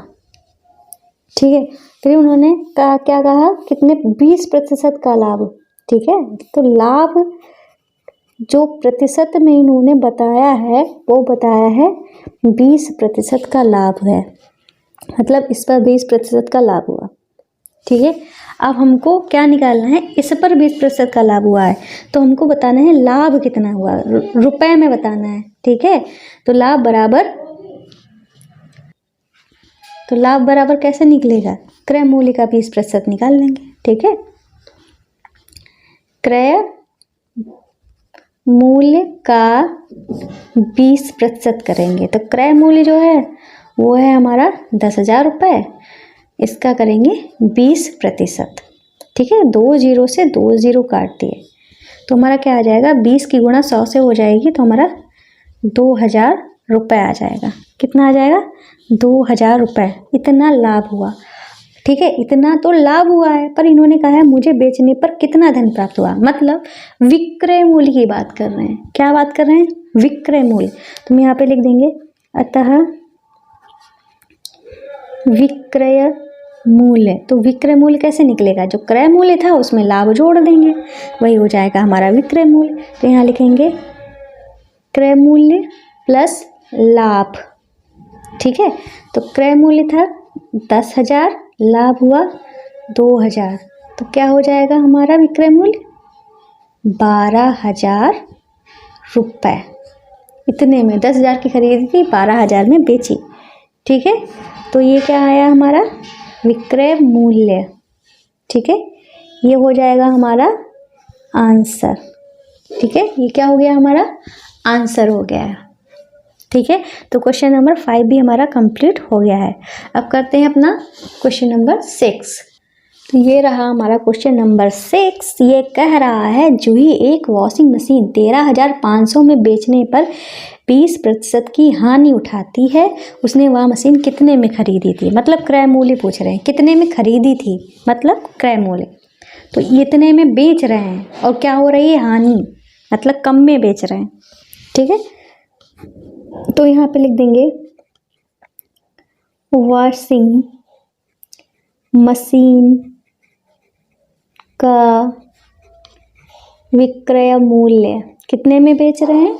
ठीक है। फिर उन्होंने कहा, क्या कहा, कितने, 20% का लाभ, ठीक है। तो लाभ जो प्रतिशत में इन्होंने बताया है वो बताया है 20% का लाभ है, मतलब इस पर 20% का लाभ हुआ, ठीक है। अब हमको क्या निकालना है, इस पर 20% का लाभ हुआ है तो हमको बताना है लाभ कितना हुआ, रुपए में बताना है, ठीक है। तो लाभ बराबर कैसे निकलेगा, क्रय मूल्य का 20% निकाल लेंगे, ठीक है। क्रय मूल्य का 20% करेंगे तो क्रय मूल्य जो है वो है हमारा 10,000 रुपये, इसका करेंगे 20%, ठीक है। 2 जीरो से 2 जीरो काट दिए तो हमारा क्या आ जाएगा, 20 की गुणा 100 से हो जाएगी तो हमारा 2,000 रुपये आ जाएगा। कितना आ जाएगा, 2,000 रुपये। इतना लाभ हुआ, ठीक है, इतना तो लाभ हुआ है, पर इन्होंने कहा है मुझे बेचने पर कितना धन प्राप्त हुआ, मतलब विक्रय मूल्य की बात कर रहे हैं। क्या बात कर रहे हैं, विक्रय मूल्य। तो हम यहाँ पे लिख देंगे, अतः विक्रय मूल्य। तो विक्रय मूल्य कैसे निकलेगा, जो क्रय मूल्य था उसमें लाभ जोड़ देंगे, वही हो जाएगा हमारा विक्रय मूल्य। तो यहाँ लिखेंगे क्रय मूल्य प्लस लाभ, ठीक है। तो क्रय मूल्य था 10,000, लाभ हुआ 2,000, तो क्या हो जाएगा हमारा विक्रय मूल्य 12,000 रुपये। इतने में 10,000 की खरीदी थी, 12,000 में बेची, ठीक है। तो ये क्या आया हमारा विक्रय मूल्य, ठीक है। ये हो जाएगा हमारा आंसर, ठीक है। ये क्या हो गया, हमारा आंसर हो गया है, ठीक है। तो क्वेश्चन नंबर 5 भी हमारा कंप्लीट हो गया है। अब करते हैं अपना क्वेश्चन नंबर 6। तो ये रहा हमारा क्वेश्चन नंबर 6। ये कह रहा है, जूही एक वॉशिंग मशीन 13,500 में बेचने पर 20% की हानि उठाती है, उसने वह मशीन कितने में खरीदी थी। मतलब क्रय मूल्य पूछ रहे हैं, कितने में खरीदी थी मतलब क्रय मूल्य। तो इतने में बेच रहे हैं और क्या हो रही है, हानि, मतलब कम में बेच रहे हैं, ठीक है। तो यहाँ पे लिख देंगे वॉशिंग मशीन का विक्रय मूल्य कितने में बेच रहे हैं,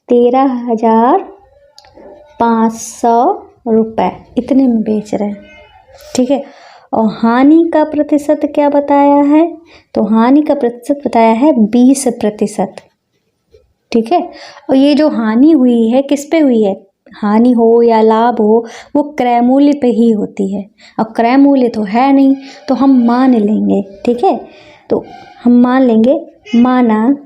13,500 रुपये, इतने में बेच रहे हैं, ठीक है। और हानि का प्रतिशत क्या बताया है, तो हानि का प्रतिशत बताया है 20%, ठीक है। और ये जो हानि हुई है किस पे हुई है, हानि हो या लाभ हो वो क्रय मूल्य पे ही होती है। अब क्रय मूल्य तो है नहीं तो हम मान लेंगे, ठीक है। तो हम मान लेंगे, माना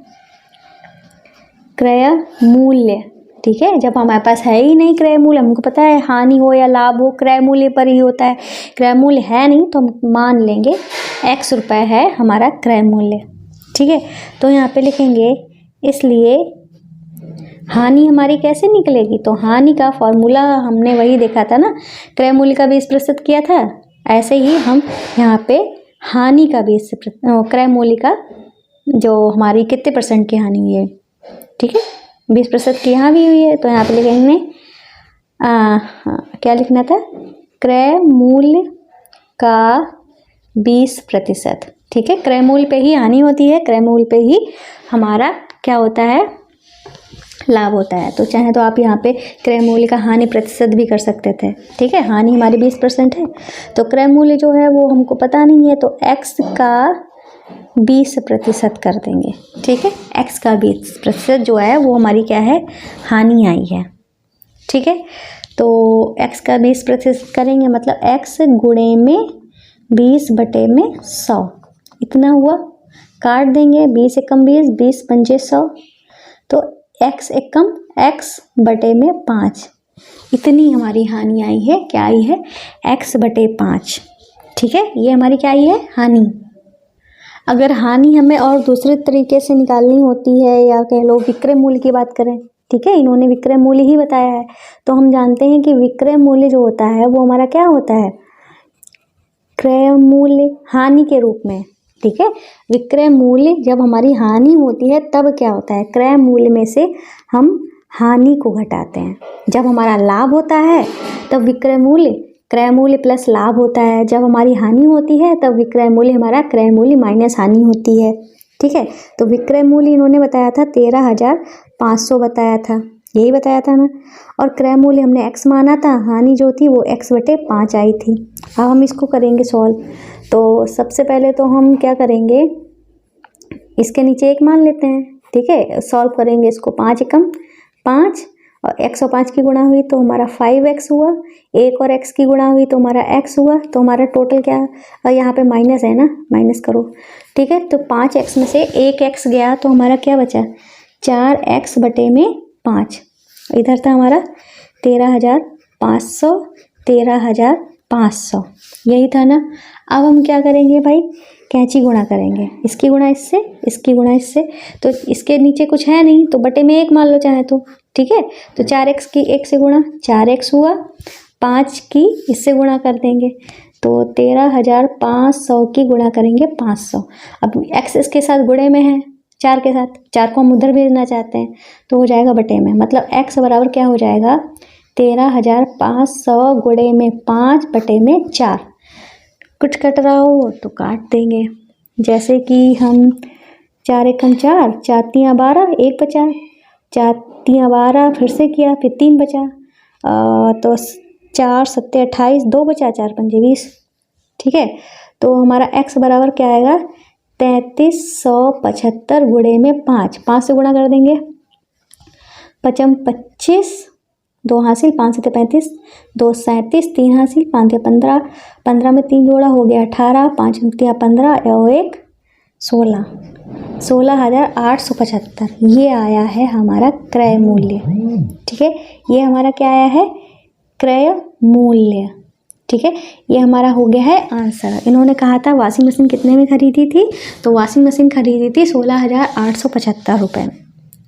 क्रय मूल्य, ठीक है। जब हमारे पास है ही नहीं क्रय मूल्य, हमको पता है हानि हो या लाभ हो क्रय मूल्य पर ही होता है, क्रय मूल्य है नहीं तो हम मान लेंगे x रुपये है हमारा क्रय मूल्य, ठीक है। तो यहाँ पे लिखेंगे, इसलिए हानि हमारी कैसे निकलेगी, तो हानि का फॉर्मूला हमने वही देखा था ना, क्रय मूल्य का 20% किया था, ऐसे ही हम यहाँ पे हानि का 20%, क्रय मूल्य का जो हमारी कितने % की हानि हुई है, ठीक है, 20% की यहाँ भी हुई है। तो यहाँ पे लिखेंगे क्या लिखना था, क्रय मूल्य का 20%, ठीक है। क्रय मूल्य पे ही हानि होती है, क्रय मूल्य पे ही हमारा क्या होता है, लाभ होता है। तो चाहे तो आप यहाँ पे क्रय मूल्य का हानि प्रतिशत भी कर सकते थे, ठीक है। हानि हमारी 20% है तो क्रय मूल्य जो है वो हमको पता नहीं है, तो x का 20% कर देंगे, ठीक है। x का 20% जो है वो हमारी क्या है, हानि आई है, ठीक है। तो x का 20% करेंगे मतलब x गुणे में 20/100, इतना हुआ, काट देंगे, 20 एकम 20, 20 पंजे 100, तो x एकम x/5, इतनी हमारी हानि आई है, क्या आई है, x/5, ठीक है, ये हमारी क्या आई है, हानि। अगर हानि हमें और दूसरे तरीके से निकालनी होती है, या कह लो विक्रय मूल्य की बात करें, ठीक है, इन्होंने विक्रय मूल्य ही बताया है, तो हम जानते हैं कि विक्रय मूल्य जो होता है वो हमारा क्या होता है, क्रय मूल्य हानि के रूप में। ठीक है, विक्रय मूल्य जब हमारी हानि होती है तब क्या होता है, क्रय मूल्य में से हम हानि को घटाते हैं। जब हमारा लाभ होता है तब विक्रय मूल्य क्रय मूल्य प्लस लाभ होता है, जब हमारी हानि होती है तब विक्रय मूल्य हमारा क्रय मूल्य माइनस हानि होती है। ठीक है, तो विक्रय मूल्य इन्होंने बताया था 13,500 बताया था, यही बताया था ना, और क्रय मूल्य हमने x माना था, हानि जो थी वो x/5 आई थी। अब हम इसको करेंगे सॉल्व। तो सबसे पहले तो हम क्या करेंगे, इसके नीचे 1 मान लेते हैं। ठीक है, सॉल्व करेंगे इसको, 5 एकम 5 और x और 5 की गुणा हुई तो हमारा 5x हुआ, 1 और x की गुणा हुई तो हमारा x हुआ, तो हमारा टोटल क्या, और यहाँ पे माइनस है ना, माइनस करो। ठीक है, तो 5x में से 1x गया तो हमारा क्या बचा, 4x/5। इधर था हमारा 13,500, 13,500, यही था ना। अब हम क्या करेंगे भाई, कैंची गुणा करेंगे, इसकी गुणा इससे, इसकी गुणा इससे, तो इसके नीचे कुछ है नहीं तो बटे में 1 मान लो चाहे तो। ठीक है, तो 4x की 1 से गुणा 4x हुआ, 5 की इससे गुणा कर देंगे तो 13,500 की गुणा करेंगे 500। अब x इसके साथ गुणे में है 4 के साथ, 4 को हम उधर भेजना चाहते हैं तो हो जाएगा बटे में, मतलब x बराबर क्या हो जाएगा, 13,500 गुणे में 5 बटे में 4। कुछ कट रहा हो तो काट देंगे, जैसे कि हम 4 एकम 4, 4 तियाँ 12, 1 बचा, 4 तियाँ 12 फिर से किया, फिर 3 बचा, तो 4 सत्ते 28, 2 बचा, 4 पंजे 20। ठीक है, तो हमारा x बराबर क्या आएगा, 3375 गुणे में 5, 5 से गुणा कर देंगे, 5 25, 2 हासिल, 5 सत्ते 35, 2 37, 3 हासिल, 5 15, 15 में 3 जोड़ा हो गया 18, 5 तियाँ 15 और 1 16, 16,875, ये आया है हमारा क्रय मूल्य। ठीक है, ये हमारा क्या आया है, क्रय मूल्य। ठीक है, ये हमारा हो गया है आंसर। इन्होंने कहा था वॉशिंग मशीन कितने में खरीदी थी, तो वॉशिंग मशीन खरीदी थी 16,875 रुपये में।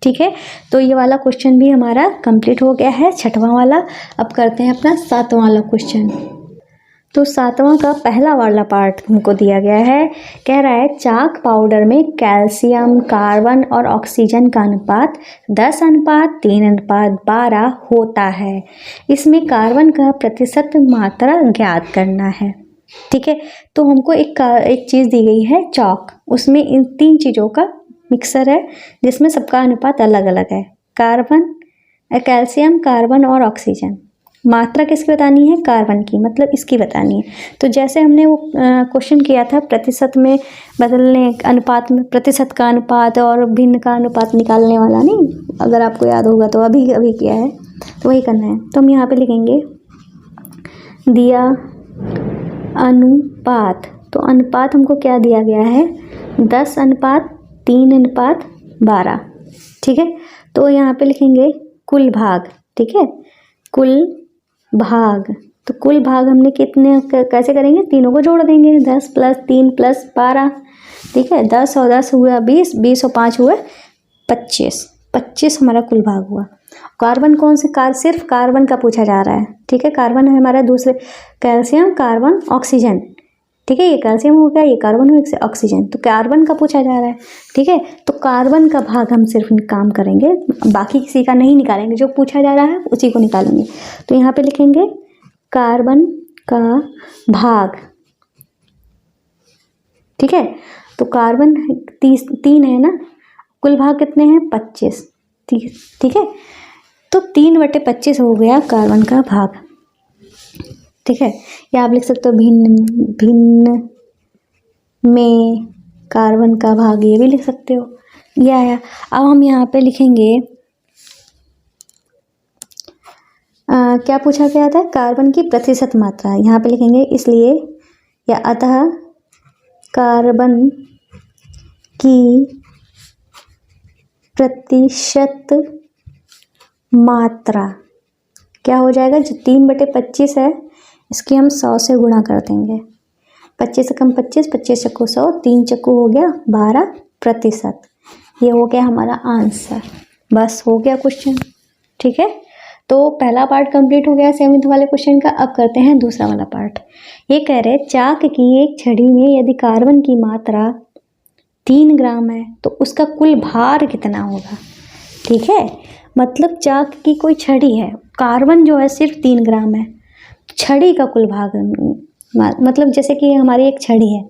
ठीक है, तो ये वाला क्वेश्चन भी हमारा कंप्लीट हो गया है, 6वां वाला। अब करते हैं अपना 7वां वाला क्वेश्चन। तो 7वां का पहला वाला पार्ट हमको दिया गया है, कह रहा है चाक पाउडर में कैल्शियम, कार्बन और ऑक्सीजन का अनुपात 10:3:12 होता है। इसमें कार्बन का प्रतिशत मात्रा ज्ञात करना है। ठीक है, तो हमको एक चीज़ दी गई है चौक, उसमें इन 3 चीज़ों का मिक्सर है जिसमें सबका अनुपात अलग अलग है, कार्बन, कैल्शियम, कार्बन और ऑक्सीजन। मात्रा किसकी बतानी है, कार्बन की, मतलब इसकी बतानी है। तो जैसे हमने वो क्वेश्चन किया था प्रतिशत में बदलने, अनुपात में प्रतिशत का अनुपात और भिन्न का अनुपात निकालने वाला, नहीं, अगर आपको याद होगा तो अभी अभी किया है, तो वही करना है। तो हम यहाँ पे लिखेंगे दिया अनुपात, तो अनुपात हमको क्या दिया गया है, 10:3:12। ठीक है, तो यहाँ पे लिखेंगे कुल भाग। ठीक है, कुल भाग, तो कुल भाग हमने कितने कैसे करेंगे, तीनों को जोड़ देंगे, 10 + 3 + 12। ठीक है, 10 और 10 हुआ 20, 20 और 5 हुआ 25, 25 हमारा कुल भाग हुआ। कार्बन कौन से, सिर्फ कार्बन का पूछा जा रहा है। ठीक है, कार्बन है हमारा दूसरे, कैल्शियम, कार्बन, ऑक्सीजन। ठीक है, ये कैल्शियम हो गया, ये कार्बन हो गया, ऑक्सीजन, तो कार्बन का पूछा जा रहा है। ठीक है, तो कार्बन का भाग हम सिर्फ काम करेंगे, बाकी किसी का नहीं निकालेंगे, जो पूछा जा रहा है उसी को निकालेंगे। तो यहाँ पे लिखेंगे कार्बन का भाग। ठीक है, तो कार्बन 3 है ना, कुल भाग कितने हैं, 25। ठीक है, तो 3/25 हो गया कार्बन का भाग। ठीक है, या आप लिख सकते हो भिन्न में कार्बन का भाग, ये भी लिख सकते हो, ये आया। अब हम यहाँ पे लिखेंगे क्या पूछा गया था, कार्बन की प्रतिशत मात्रा, यहाँ पे लिखेंगे इसलिए, या अतः कार्बन की प्रतिशत मात्रा क्या हो जाएगा, जो 3/25 है इसकी हम 100 से गुणा कर देंगे, 25 से कम 25, 25 चक्कू 100, 3 चक्कू हो गया 12%। ये हो गया हमारा आंसर। बस हो गया क्वेश्चन। ठीक है, तो पहला पार्ट कंप्लीट हो गया 7th वाले क्वेश्चन का। अब करते हैं दूसरा वाला पार्ट। ये कह रहे चाक की एक छड़ी में यदि कार्बन की मात्रा 3 ग्राम है तो उसका कुल भार कितना होगा। ठीक है, मतलब चाक की कोई छड़ी है, कार्बन जो है सिर्फ 3 ग्राम है, छड़ी का कुल भाग, मतलब जैसे कि हमारी एक छड़ी है,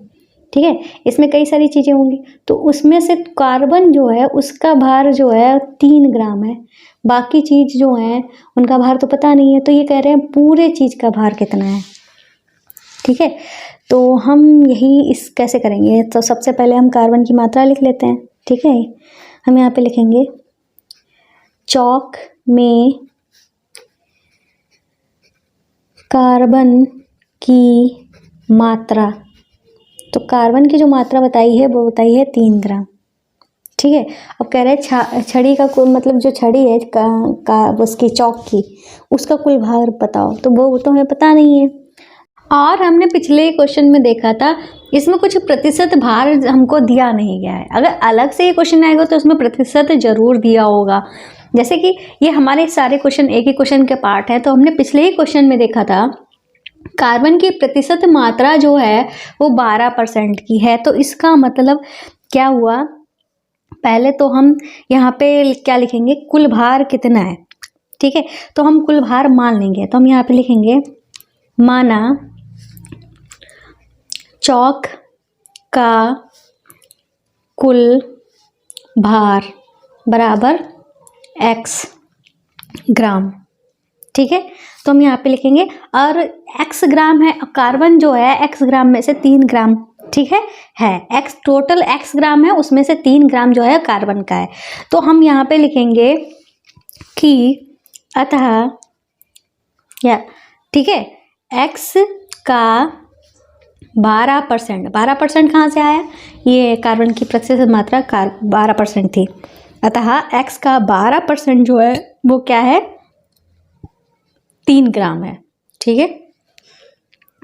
ठीक है, इसमें कई सारी चीज़ें होंगी, तो उसमें से कार्बन जो है उसका भार जो है 3 ग्राम है, बाकी चीज़ जो है उनका भार तो पता नहीं है। तो ये कह रहे हैं पूरे चीज़ का भार कितना है। ठीक है, तो हम यही इस कैसे करेंगे, तो सबसे पहले हम कार्बन की मात्रा लिख लेते हैं। ठीक है, हम यहाँ पे लिखेंगे चौक में कार्बन की मात्रा, तो कार्बन की जो मात्रा बताई है वो बताई है 3 ग्राम। ठीक है, अब कह रहे हैं छड़ी का कुल, मतलब जो छड़ी है का उसकी चौक की, उसका कुल भार बताओ, तो वो तो हमें पता नहीं है। और हमने पिछले क्वेश्चन में देखा था इसमें कुछ प्रतिशत भार हमको दिया नहीं गया है। अगर अलग से ये क्वेश्चन आएगा तो उसमें प्रतिशत जरूर दिया होगा। जैसे कि ये हमारे सारे क्वेश्चन एक ही क्वेश्चन के पार्ट है, तो हमने पिछले ही क्वेश्चन में देखा था कार्बन की प्रतिशत मात्रा जो है वो 12% की है। तो इसका मतलब क्या हुआ, पहले तो हम यहाँ पे क्या लिखेंगे, कुल भार कितना है। ठीक है, तो हम कुल भार मान लेंगे, तो हम यहाँ पे लिखेंगे माना चौक का कुल भार बराबर x ग्राम। ठीक है, तो हम यहाँ पे लिखेंगे, और x ग्राम है, कार्बन जो है x ग्राम में से 3 ग्राम, ठीक है x टोटल x ग्राम है, उसमें से 3 ग्राम जो है कार्बन का है। तो हम यहाँ पे लिखेंगे कि अतः या ठीक है x का 12%, 12% कहाँ से आया, ये कार्बन की प्रतिशत मात्रा 12% थी, अतः x का 12% जो है वो क्या है, 3 ग्राम है। ठीक है,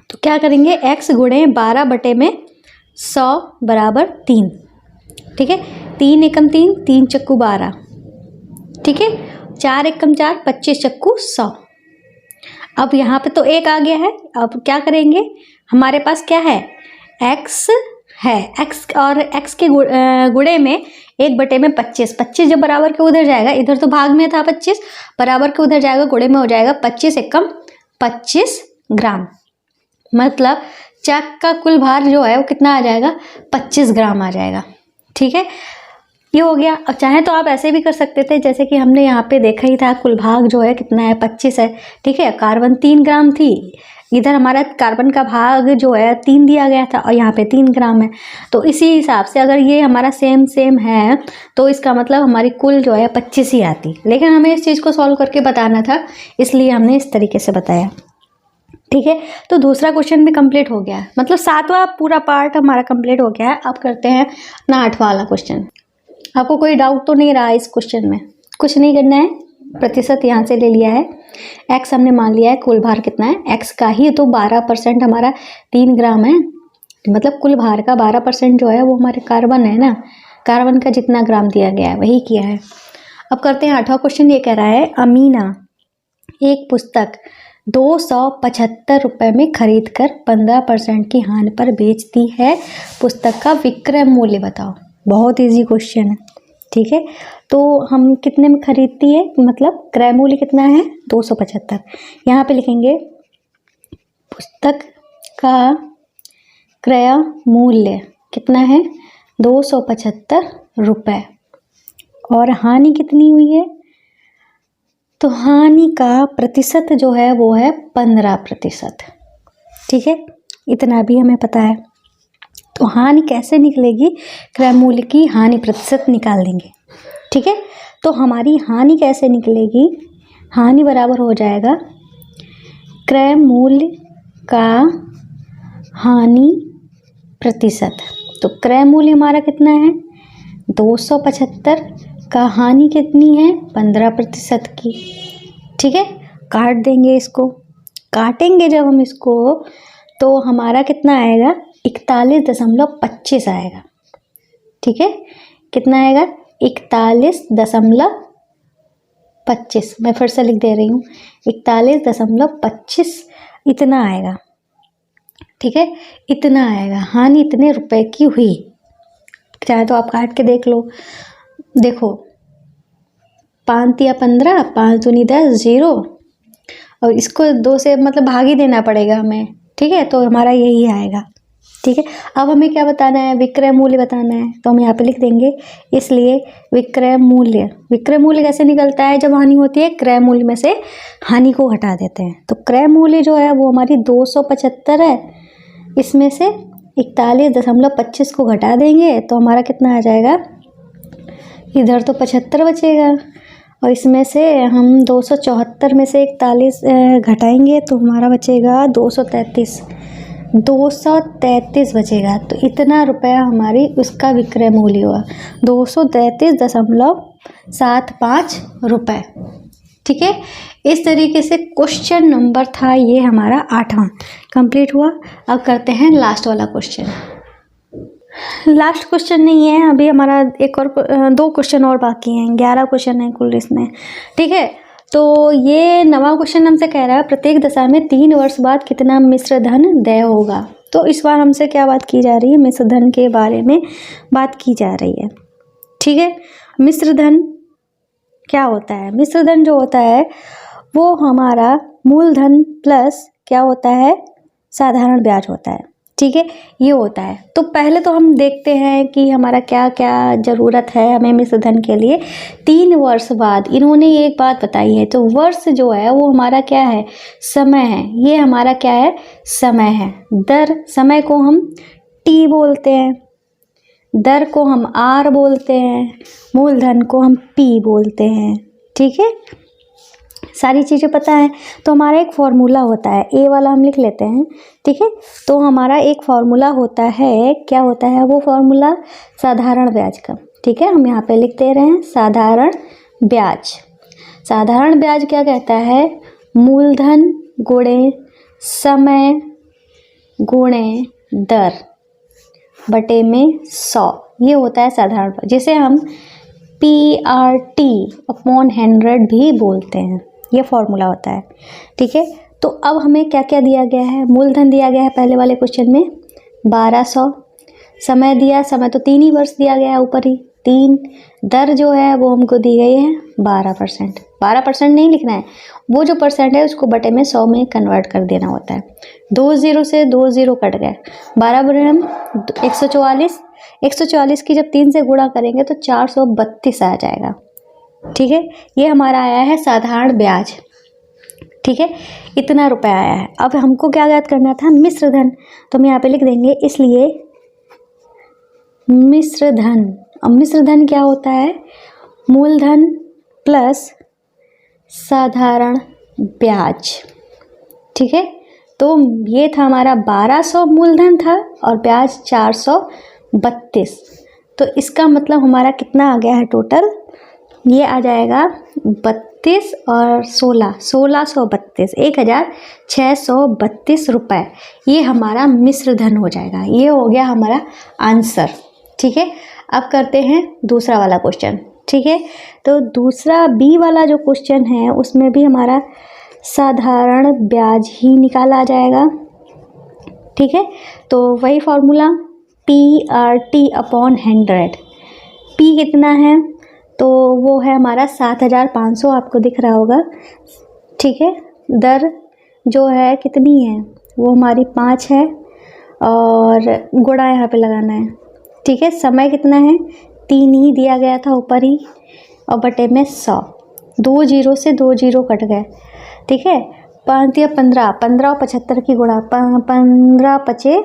तो क्या करेंगे, x गुणे 12/100 बराबर 3। ठीक है, 3 एकम 3, 3 चक्कू 12, ठीक है, 4 एकम 4, 25 चक्कू 100। अब यहाँ पे तो 1 आ गया है, अब क्या करेंगे, हमारे पास क्या है, x है, x और x के गुणे में 1/25, 25 जब बराबर के उधर जाएगा, इधर तो भाग में था 25, बराबर के उधर जाएगा, गुणे में हो जाएगा 25 एकम 25 ग्राम, मतलब चक का कुल भार जो है वो कितना आ जाएगा, 25 ग्राम आ जाएगा। ठीक है, ये हो गया। अब चाहे तो आप ऐसे भी कर सकते थे, जैसे कि हमने यहाँ पे देखा ही था, कुल भाग जो है कितना है, 25 है। ठीक है, कार्बन 3 ग्राम थी, इधर हमारा कार्बन का भाग जो है 3 दिया गया था, और यहाँ पे 3 ग्राम है, तो इसी हिसाब से अगर ये हमारा सेम है तो इसका मतलब हमारी कुल जो है 25 ही आती। लेकिन हमें इस चीज़ को सॉल्व करके बताना था, इसलिए हमने इस तरीके से बताया। ठीक है, तो दूसरा क्वेश्चन भी कंप्लीट हो गया है, मतलब 7वां पूरा पार्ट हमारा कंप्लीट हो गया है। अब करते हैं ना 8वां वाला क्वेश्चन। आपको कोई डाउट तो नहीं रहा इस क्वेश्चन में, कुछ नहीं करना है, प्रतिशत यहाँ से ले लिया है, x हमने मान लिया है, कुल भार कितना है, x का ही तो 12% हमारा 3 ग्राम है, मतलब कुल भार का 12% जो है वो हमारे कार्बन है ना, कार्बन का जितना ग्राम दिया गया है वही किया है। अब करते हैं 8वां क्वेश्चन। ये कह रहा है अमीना एक पुस्तक 275 रुपये में खरीद कर 15% की हानि पर बेचती है, पुस्तक का विक्रय मूल्य बताओ। बहुत इजी क्वेश्चन है। ठीक है, तो हम कितने में खरीदती है, मतलब क्रय मूल्य कितना है, 275। यहाँ पे लिखेंगे पुस्तक का क्रय मूल्य कितना है, 275 रुपये, और हानि कितनी हुई है, तो हानि का प्रतिशत जो है वो है 15%। ठीक है, इतना भी हमें पता है। तो हानि कैसे निकलेगी, क्रय मूल्य की हानि प्रतिशत निकाल देंगे। ठीक है, तो हमारी हानि कैसे निकलेगी, हानि बराबर हो जाएगा क्रय मूल्य का हानि प्रतिशत। तो क्रय मूल्य हमारा कितना है 275 का हानि कितनी है 15% की। ठीक है, काट देंगे इसको, काटेंगे जब हम इसको तो हमारा कितना आएगा 41.25 आएगा। ठीक है, कितना आएगा? 41.25। मैं फिर से लिख दे रही हूँ, 41.25 इतना आएगा। ठीक है, इतना आएगा। हानि इतने रुपए की हुई। चाहे तो आप काट के देख लो। देखो, 5 या 15, 5 दूनी 10, 0, और इसको 2 से मतलब भाग ही देना पड़ेगा हमें। ठीक है, तो हमारा यही आएगा। ठीक है, अब हमें क्या बताना है? विक्रय मूल्य बताना है। तो हम यहाँ पे लिख देंगे, इसलिए विक्रय मूल्य। विक्रय मूल्य कैसे निकलता है जब हानि होती है? क्रय मूल्य में से हानि को हटा देते हैं। तो क्रय मूल्य जो है वो हमारी 275 है, इसमें से 41.25 को घटा देंगे तो हमारा कितना आ जाएगा? इधर तो 75 बचेगा, और इसमें से हम 274 में से 41 घटाएंगे तो हमारा बचेगा 233। 233 बचेगा। तो इतना रुपया हमारी उसका विक्रय मूल्य हुआ, 233.75 रुपये। ठीक है, इस तरीके से क्वेश्चन नंबर था ये हमारा 8वां कंप्लीट हुआ। अब करते हैं लास्ट वाला क्वेश्चन। लास्ट क्वेश्चन नहीं है, अभी हमारा एक और 2 क्वेश्चन और बाकी हैं। 11 क्वेश्चन है कुल इसमें। ठीक है, तो ये 9वां क्वेश्चन हमसे कह रहा है प्रत्येक दशा में 3 वर्ष बाद कितना मिश्र धन देय होगा। तो इस बार हमसे क्या बात की जा रही है? मिश्र धन के बारे में बात की जा रही है। ठीक है, मिश्र धन क्या होता है? मिश्र धन जो होता है वो हमारा मूलधन प्लस क्या होता है? साधारण ब्याज होता है। ठीक है, ये होता है। तो पहले तो हम देखते हैं कि हमारा क्या क्या ज़रूरत है हमें मिश्र धन के लिए। 3 वर्ष बाद इन्होंने एक बात बताई है। तो वर्ष जो है वो हमारा क्या है? समय है। ये हमारा क्या है? समय है। दर, समय को हम टी बोलते हैं, दर को हम आर बोलते हैं, मूलधन को हम पी बोलते हैं। ठीक है, सारी चीज़ें पता है। तो हमारा एक फॉर्मूला होता है, ए वाला हम लिख लेते हैं। ठीक है, तो हमारा एक फॉर्मूला होता है, क्या होता है वो फॉर्मूला? साधारण ब्याज का। ठीक है, हम यहाँ पे लिख दे रहे हैं साधारण ब्याज। साधारण ब्याज क्या कहता है? मूलधन गुणे समय गुणे दर बटे में 100, ये होता है साधारण ब्याज, जिसे हम PRT/100 भी बोलते हैं। ये फॉर्मूला होता है। ठीक है, तो अब हमें क्या क्या दिया गया है? मूलधन दिया गया है पहले वाले क्वेश्चन में 1200, समय दिया, समय तो 3 ही वर्ष दिया गया है ऊपर ही 3। दर जो है वो हमको दी गई है 12%। 12% नहीं लिखना है, वो जो परसेंट है उसको बटे में 100 में कन्वर्ट कर देना होता है। 2 0 से 2 0 कट गए, 12 बटे 144। 144 की जब 3 से गुणा करेंगे तो 432 आ जाएगा। ठीक है, ये हमारा आया है साधारण ब्याज। ठीक है, इतना रुपया आया है। अब हमको क्या ज्ञात करना था? मिश्र धन। तो हम यहाँ पे लिख देंगे, इसलिए मिश्र धन। अब मिश्र धन क्या होता है? मूलधन प्लस साधारण ब्याज। ठीक है, तो ये था हमारा 1200 मूलधन था और ब्याज 432। तो इसका मतलब हमारा कितना आ गया है टोटल? ये आ जाएगा 32 और 16, 1632, 1632 रुपये। ये हमारा मिश्र धन हो जाएगा। ये हो गया हमारा आंसर। ठीक है, अब करते हैं दूसरा वाला क्वेश्चन। ठीक है, तो दूसरा बी वाला जो क्वेश्चन है उसमें भी हमारा साधारण ब्याज ही निकाला जाएगा। ठीक है, तो वही फॉर्मूला PRT/100। पी कितना है? तो वो है हमारा 7500, आपको दिख रहा होगा। ठीक है, दर जो है कितनी है? वो हमारी 5 है, और गुणा यहाँ पे लगाना है। ठीक है, समय कितना है? 3 ही दिया गया था ऊपर ही, और बटे में 100। 2 0 से 2 0 कट गए। ठीक है, 5 या 15, 15 और 75 की गुणा, 15 पचे।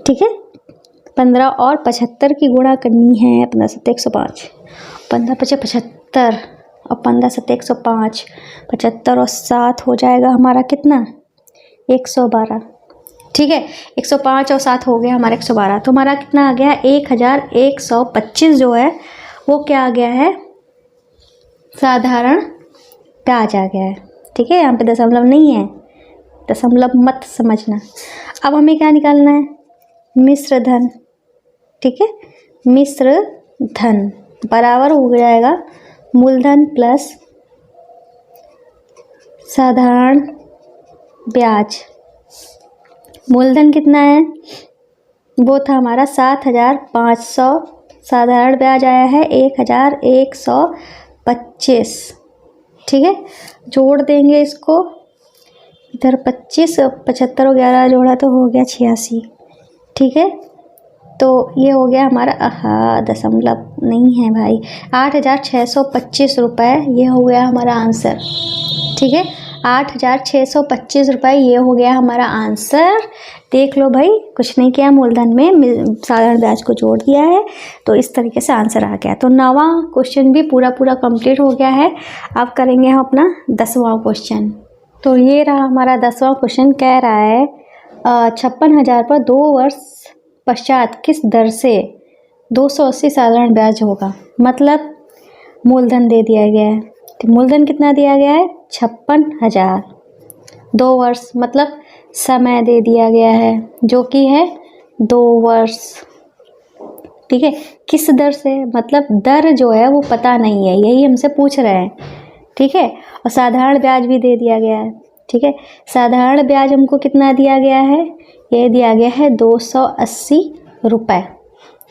ठीक है, 15 और 75 की गुणा करनी है। 15 7 105, 15 पचे 75 और 15 7 105, 75 और 7 हो जाएगा हमारा कितना? 112। ठीक है, 105 और 7 हो गया हमारा 112। तो हमारा कितना आ गया? 1125 जो है वो क्या आ गया है? साधारण ब्याज आ गया है। ठीक है, यहाँ पे दशमलव नहीं है, दशमलव मत समझना। अब हमें क्या निकालना है, मिश्र धन, ठीक है। मिश्र धन बराबर हो जाएगा मूलधन प्लस साधारण ब्याज। मूलधन कितना है, वो था हमारा 7,500, साधारण ब्याज आया है 1,125, ठीक है। जोड़ देंगे इसको, इधर 25 75 और 11 जोड़ा तो हो गया 86, ठीक है। तो ये हो गया हमारा, दशमलव नहीं है भाई, 8,625 रुपये, ये हो गया हमारा आंसर, ठीक है। 8,625 रुपये ये हो गया हमारा आंसर। देख लो भाई, कुछ नहीं किया, मूलधन में साधारण ब्याज को जोड़ दिया है, तो इस तरीके से आंसर आ गया। तो 9वां क्वेश्चन भी पूरा कंप्लीट हो गया है। अब करेंगे हम अपना 10वां क्वेश्चन। तो ये रहा हमारा 10वां क्वेश्चन। कह रहा है 56,000 पर 2 वर्ष पश्चात किस दर से 280 साधारण ब्याज होगा। मतलब मूलधन दे दिया गया है, तो मूलधन कितना दिया गया है, 56,000, 2 वर्ष मतलब समय दे दिया गया है जो कि है 2 वर्ष, ठीक है। किस दर से, मतलब दर जो है वो पता नहीं है, यही हमसे पूछ रहे हैं, ठीक है। और साधारण ब्याज भी दे दिया गया है, ठीक है। साधारण ब्याज हमको कितना दिया गया है, ये दिया गया है 280 रुपये,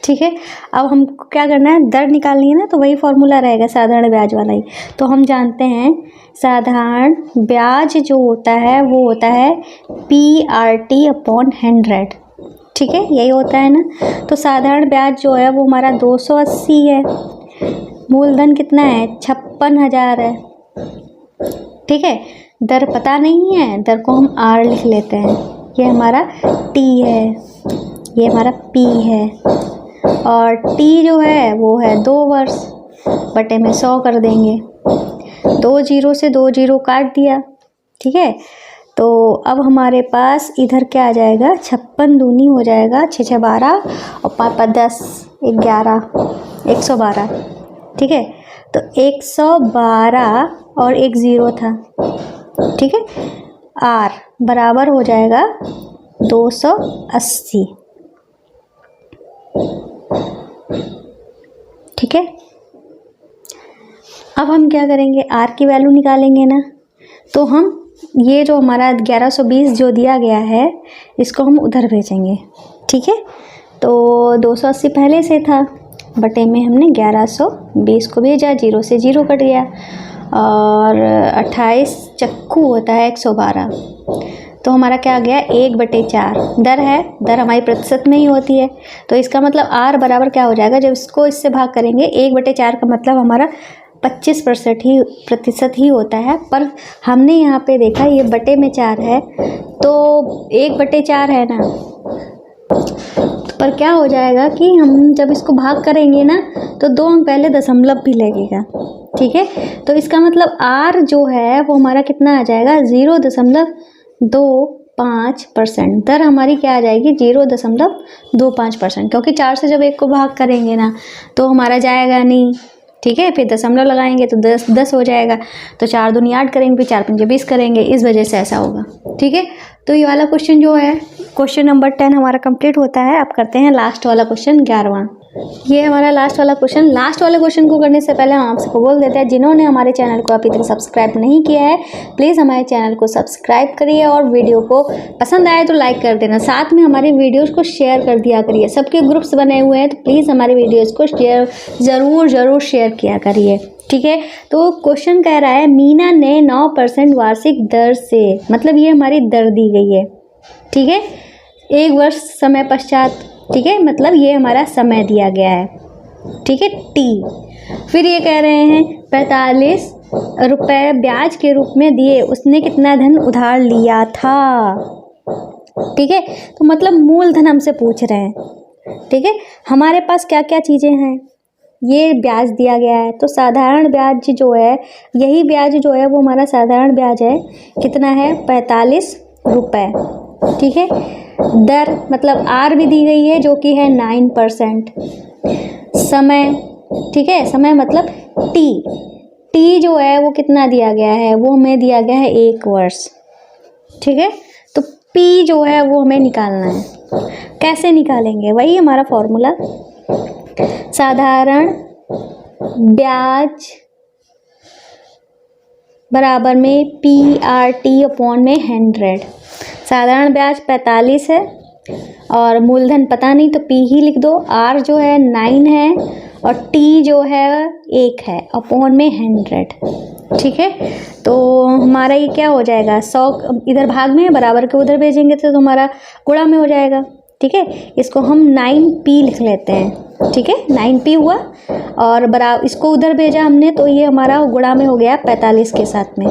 ठीक है। अब हमको क्या करना है, दर निकालनी है ना, तो वही फॉर्मूला रहेगा साधारण ब्याज वाला ही। तो हम जानते हैं साधारण ब्याज जो होता है वो होता है PRT/100, ठीक है, यही होता है ना। तो साधारण ब्याज जो है वो हमारा 280 है, मूलधन कितना है 56,000 है, ठीक है। दर पता नहीं है, दर को हम R लिख लेते हैं, ये हमारा T है, ये हमारा P है, और T जो है वो है 2 वर्ष, बटे में 100 कर देंगे, 2 जीरो से 2 जीरो काट दिया, ठीक है। तो अब हमारे पास इधर क्या आ जाएगा, 56 दूनी हो जाएगा 6 6 12 और 5 5 10 11 112, ठीक है। तो 112 और एक ज़ीरो था, ठीक है। R बराबर हो जाएगा 280, ठीक है। अब हम क्या करेंगे, R की वैल्यू निकालेंगे ना, तो हम ये जो हमारा 1120 जो दिया गया है इसको हम उधर भेजेंगे, ठीक है। तो 280 पहले से था, बटे में हमने 1120 को भेजा, 0 से 0 कट गया, और 28 चक्कू होता है 112, तो हमारा क्या आ गया 1/4। दर है, दर हमारी प्रतिशत में ही होती है, तो इसका मतलब R बराबर क्या हो जाएगा, जब इसको इससे भाग करेंगे 1/4 का मतलब हमारा 25% ही होता है। पर हमने यहाँ पे देखा ये बटे में 4 है, तो 1/4 है ना, पर क्या हो जाएगा कि हम जब इसको भाग करेंगे ना तो 2 अंक पहले दशमलव भी लगेगा, ठीक है। तो इसका मतलब R जो है वो हमारा कितना आ जाएगा 0.25%। दर हमारी क्या आ जाएगी 0.25%, क्योंकि 4 से जब 1 को भाग करेंगे ना तो हमारा जाएगा नहीं, ठीक है। फिर दशमलव लगाएंगे तो 10 हो जाएगा, तो 4 दूनी 8 करेंगे, फिर 4 पंजे 20 करेंगे, इस वजह से ऐसा होगा, ठीक है। तो ये वाला क्वेश्चन जो है क्वेश्चन नंबर 10 हमारा कंप्लीट होता है। अब करते हैं लास्ट वाला क्वेश्चन 11वां। ये हमारा लास्ट वाला क्वेश्चन। लास्ट वाले क्वेश्चन को करने से पहले हम आपसे बोल देते हैं, जिन्होंने हमारे चैनल को अभी तक सब्सक्राइब नहीं किया है प्लीज़ हमारे चैनल को सब्सक्राइब करिए, और वीडियो को पसंद आए तो लाइक कर देना, साथ में हमारी वीडियोस को शेयर कर दिया करिए। सबके ग्रुप्स बने हुए हैं, तो प्लीज़ हमारी वीडियोस को ज़रूर शेयर किया करिए, ठीक है। तो क्वेश्चन कह रहा है मीना ने 9% वार्षिक दर से, मतलब ये हमारी दर दी गई है, ठीक है, 1 वर्ष समय पश्चात, ठीक है, मतलब ये हमारा समय दिया गया है, ठीक है, T। फिर ये कह रहे हैं 45 रुपये ब्याज के रूप में दिए, उसने कितना धन उधार लिया था, ठीक है। तो मतलब मूलधन हमसे पूछ रहे हैं, ठीक है। हमारे पास क्या क्या चीज़ें हैं, ये ब्याज दिया गया है, तो साधारण ब्याज जो है, यही ब्याज जो है वो हमारा साधारण ब्याज है, कितना है 45 रुपये, ठीक है। दर मतलब R भी दी गई है जो कि है 9%। समय, ठीक है, समय मतलब T जो है वो कितना दिया गया है, वो हमें दिया गया है 1 वर्ष, ठीक है। तो P जो है वो हमें निकालना है। कैसे निकालेंगे? वही हमारा फॉर्मूला, साधारण ब्याज बराबर में PRT अपॉन में 100। साधारण ब्याज 45 है और मूलधन पता नहीं तो P ही लिख दो। R जो है 9 है और T जो है 1 है अपॉन में 100। ठीक है, तो हमारा ये क्या हो जाएगा, 100 इधर भाग में है, बराबर के उधर भेजेंगे तो हमारा गुणा में हो जाएगा। ठीक है, इसको हम 9P लिख लेते हैं। ठीक है, 9P हुआ और बराबर इसको उधर भेजा हमने तो ये हमारा गुणा में हो गया 45 के साथ में।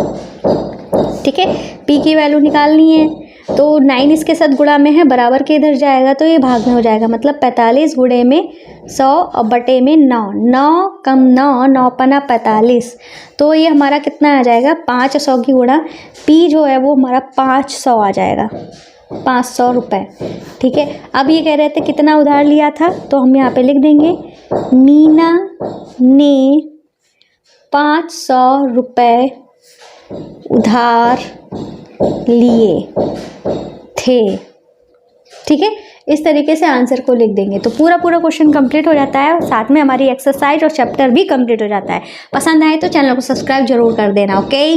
ठीक है, P की वैल्यू निकालनी है तो 9 इसके साथ गुणा में है, बराबर के इधर जाएगा तो ये भाग में हो जाएगा। मतलब 45 गुणे में 100 और बटे में 9, 9 कम 9, 9 पना 45, तो ये हमारा कितना आ जाएगा 500 की गुणा P जो है वो हमारा 500 आ जाएगा, 500 रुपये। ठीक है, अब ये कह रहे थे कितना उधार लिया था तो हम यहाँ पे लिख देंगे मीना ने 500 रुपये उधार लिए थे। ठीक है, इस तरीके से आंसर को लिख देंगे तो पूरा क्वेश्चन कंप्लीट हो जाता है और साथ में हमारी एक्सरसाइज और चैप्टर भी कंप्लीट हो जाता है। पसंद आए तो चैनल को सब्सक्राइब जरूर कर देना। ओके।